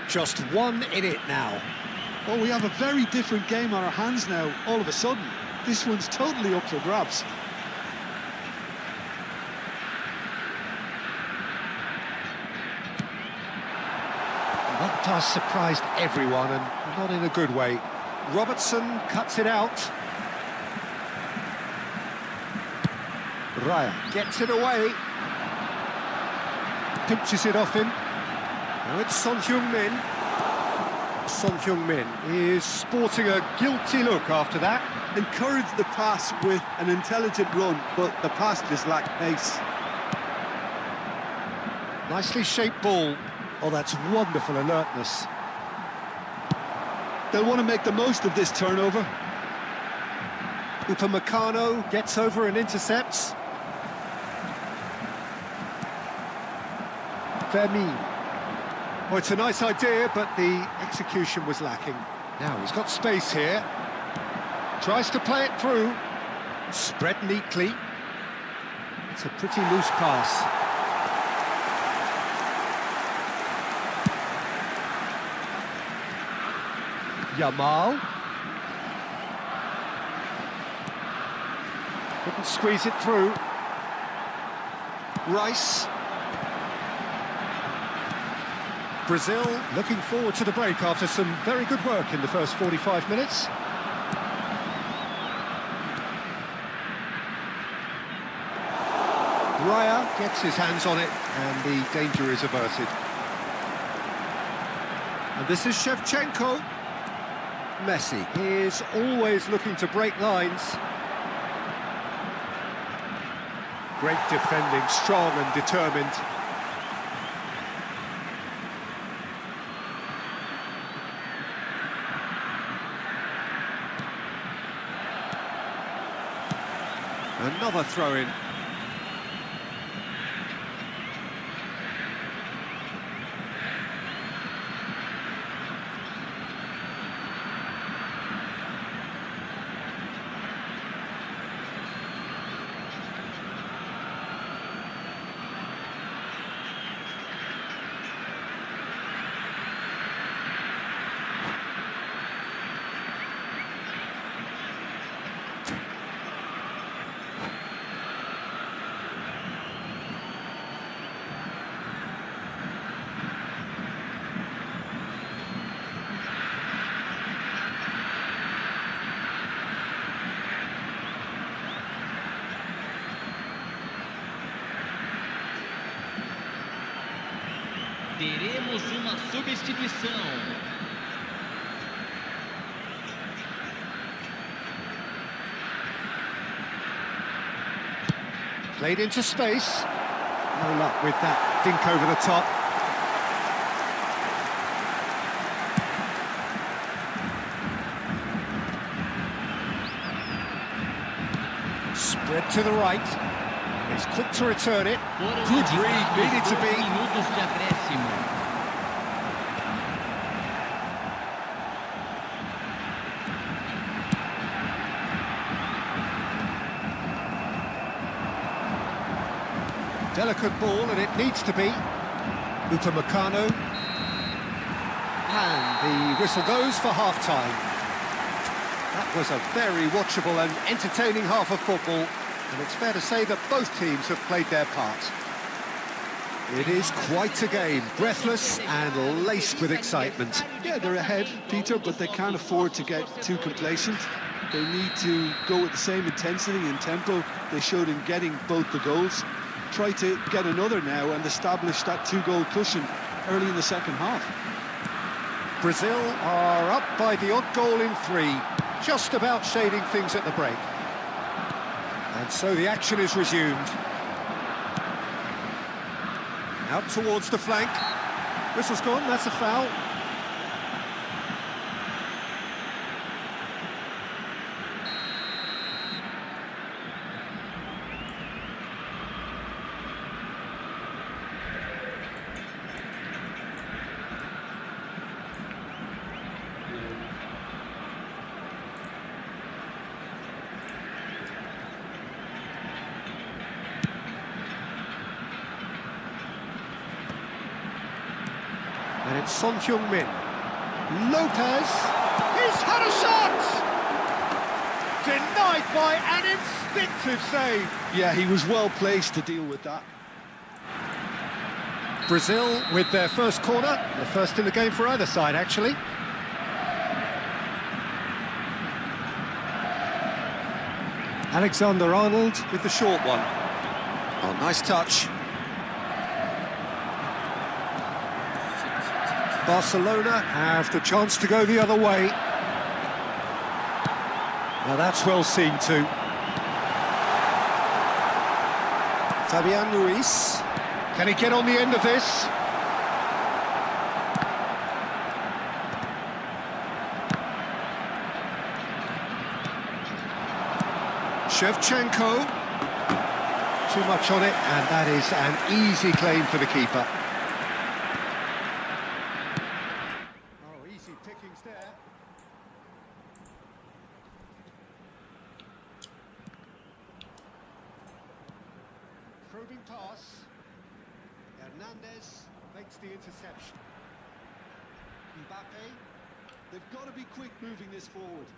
Just one in it now.
Well, we have a very different game on our hands now, all of a sudden. This one's totally up for grabs.
That pass surprised everyone, and not in a good way. Robertson cuts it out. Raya gets it away. Pinches it off him. Now it's Son Heung-min. Son Heung-min is sporting a guilty look after that.
Encouraged the pass with an intelligent run, but the pass just lacked pace.
Nicely shaped ball. Oh, that's wonderful alertness.
They'll want to make the most of this turnover.
Upamecano gets over and intercepts. Vermeer. Oh, it's a nice idea, but the execution was lacking. Now he's got space here. Tries to play it through. Spread neatly. It's a pretty loose pass. Yamal. Couldn't squeeze it through. Rice. Brazil looking forward to the break after some very good work in the first 45 minutes. Raya gets his hands on it and the danger is averted. And this is Shevchenko. Messi is always looking to break lines. Great defending, strong and determined. Another throw-in.
Teremos uma substituição.
Played into space. No luck with that dink over the top. Spread to the right. He's quick to return it. Good read, needed to be.
Minutos de acréscimo.
Delicate ball, and it needs to be. Upamecano. And the whistle goes for half-time. That was a very watchable and entertaining half of football. And it's fair to say that both teams have played their part. It is quite a game, breathless and laced with excitement.
Yeah, they're ahead, Peter, but they can't afford to get too complacent. They need to go with the same intensity and tempo they showed in getting both the goals. Try to get another now and establish that two-goal cushion early in the second half.
Brazil are up by the odd goal in 3, just about shading things at the break. And so the action is resumed. Out towards the flank. Whistle's gone, that's a foul. And it's Son Heung-min. Lopez, he's had a shot! Denied by an instinctive save.
Yeah, he was well placed to deal with that.
Brazil with their first corner, the first in the game for either side, actually. Alexander-Arnold with the short one. Oh, nice touch. Barcelona have the chance to go the other way. Now that's well seen too. Fabian Ruiz. Can he get on the end of this? Shevchenko. Too much on it, and that is an easy claim for the keeper. Oh, easy pickings there. Probing pass. Hernandez makes the interception. Mbappe.
They've got to be quick moving this forward.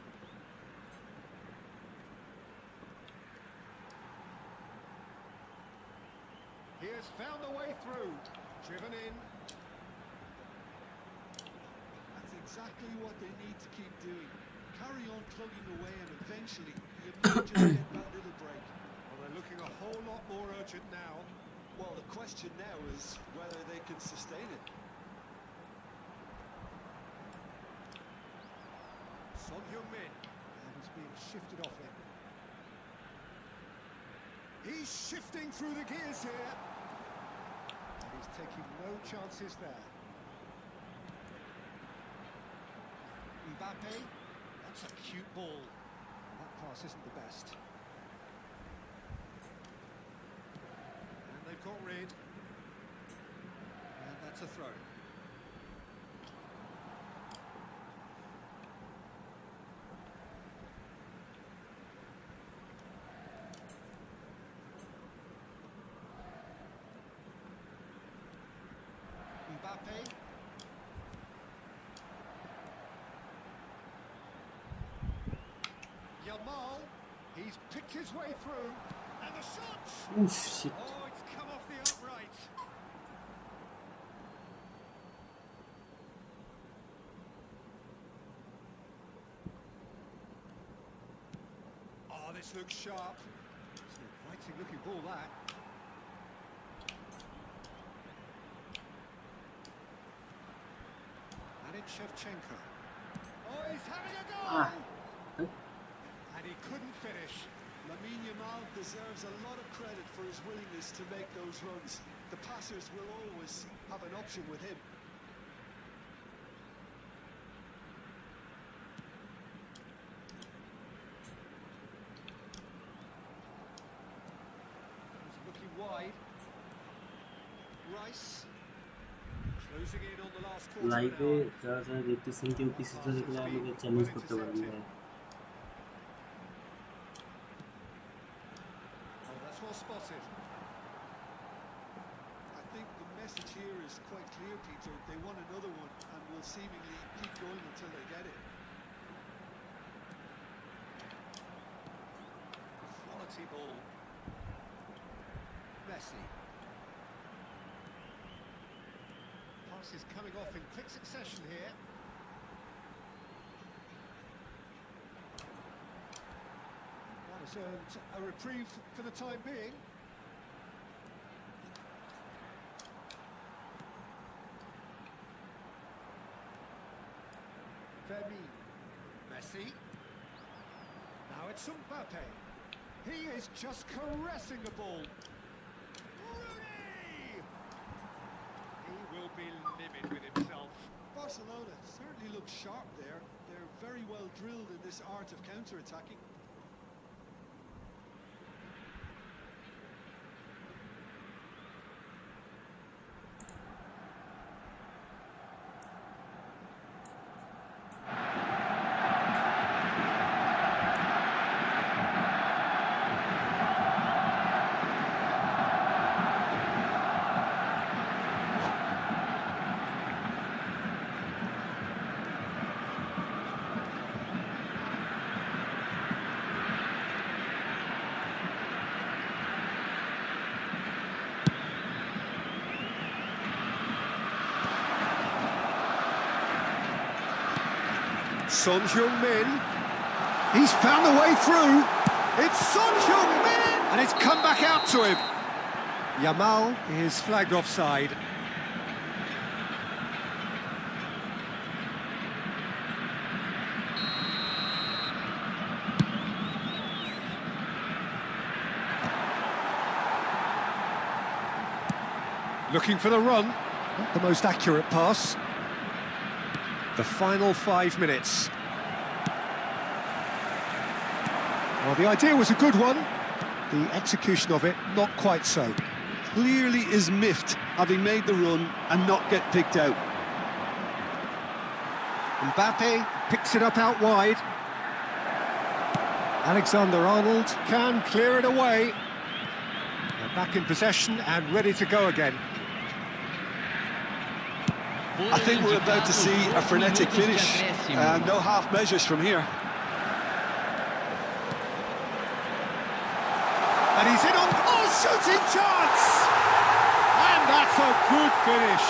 He has found a way through. Driven in.
That's exactly what they need to keep doing. Carry on plugging away, and eventually you might just get that little break.
Well, they're looking a whole lot more urgent now.
Well, the question now is whether they can sustain it.
Son Heung-min. And he's being shifted off it. He's shifting through the gears here. And he's taking no chances there. Mbappe. That's a cute ball. That pass isn't the best. And they've got rid. And that's a throw. Mbappe. Yamal. He's picked his way through. And the shot!
Oof, shit.
Oh, it's come off the upright. Oh, this looks sharp. It's an inviting looking ball, that. And it's Shevchenko. Oh, he's having a go!
Ah.
And he couldn't finish.
Lamine Yamal deserves a lot of credit for his willingness to make those runs. The passers will always have an option with him.
He's looking wide. Rice. Closing in on the last quarter
লাইভে
now.
যারা যারা দেখতেছেন কেউ পিসিতে থাকলে আমাকে challenge করতে পারেন ভাই।
Oh, that's well spotted.
I think the message here is quite clear, Peter. They want another one and will seemingly keep going until they get it.
Quality ball. Messi. Pass is coming off in quick succession here. That has earned a reprieve for the time being. Vermeer. Messi. Now it's Mbappe. He is just caressing the ball. Rooney! He will be livid with himself.
Barcelona certainly looks sharp there. They're very well drilled in this art of counter-attacking.
Son Heung-min. He's found a way through. It's Son Heung-min! And it's come back out to him. Yamal is flagged offside. Looking for the run. Not the most accurate pass. The final 5 minutes. Well, the idea was a good one. The execution of it, not quite so.
Clearly is miffed, having made the run and not get picked out.
Mbappe picks it up out wide. Alexander-Arnold can clear it away. They're back in possession and ready to go again.
I think we're about to see a frenetic finish. No half measures from here.
And he's in on... Oh, shooting chance! And that's a good finish.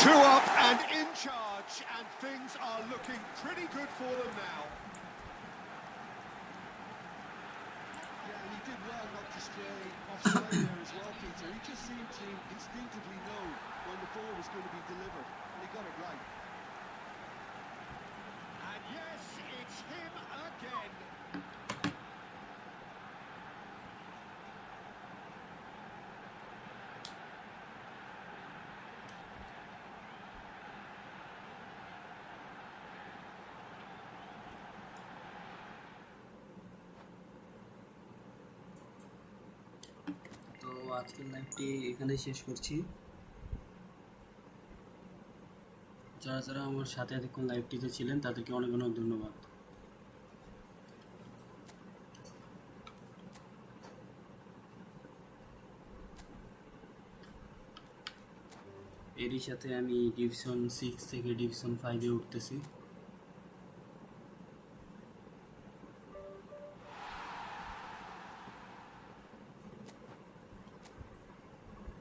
2 up and in charge, and things are looking pretty good for them now.
Yeah, and he did well not to stray offside there as well, Peter. He just seemed to instinctively know when the ball was going to be delivered, and he got it right.
And yes, it's him again.
তো আজকের লাইভটি এখানেই শেষ করছি। যারা যারা আমার সাথে এতক্ষণ লাইভটিতে ছিলেন তাদেরকে অনেক অনেক ধন্যবাদ। এরই সাথে আমি ডিভিশন 6 থেকে ডিভিশন 5-এ উঠতেছি।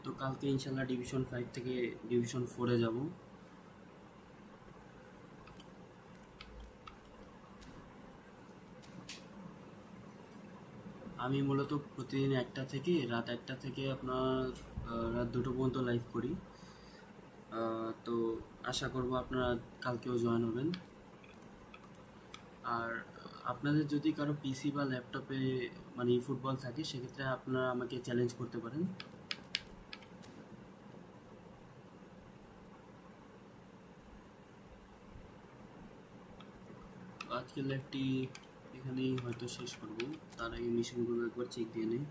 তো কালকে ইনশাল্লাহ ডিভিশন 5 থেকে ডিভিশন 4-এ যাব। আমি মূলত প্রতিদিন রাত 1টা থেকে আপনার রাত 2টো পর্যন্ত লাইভ করি। তো আশা করব আপনারা কালকেও জয়েন হবেন। আর আপনাদের যদি কারো পিসি বা ল্যাপটপে মানে eFootball থাকে সেক্ষেত্রে আপনারা আমাকে চ্যালেঞ্জ করতে পারেন। আজকের লাইভটি এখানেই হয়তো শেষ করব। তার আগে মিশনগুলো একবার চেক দিয়ে নেই।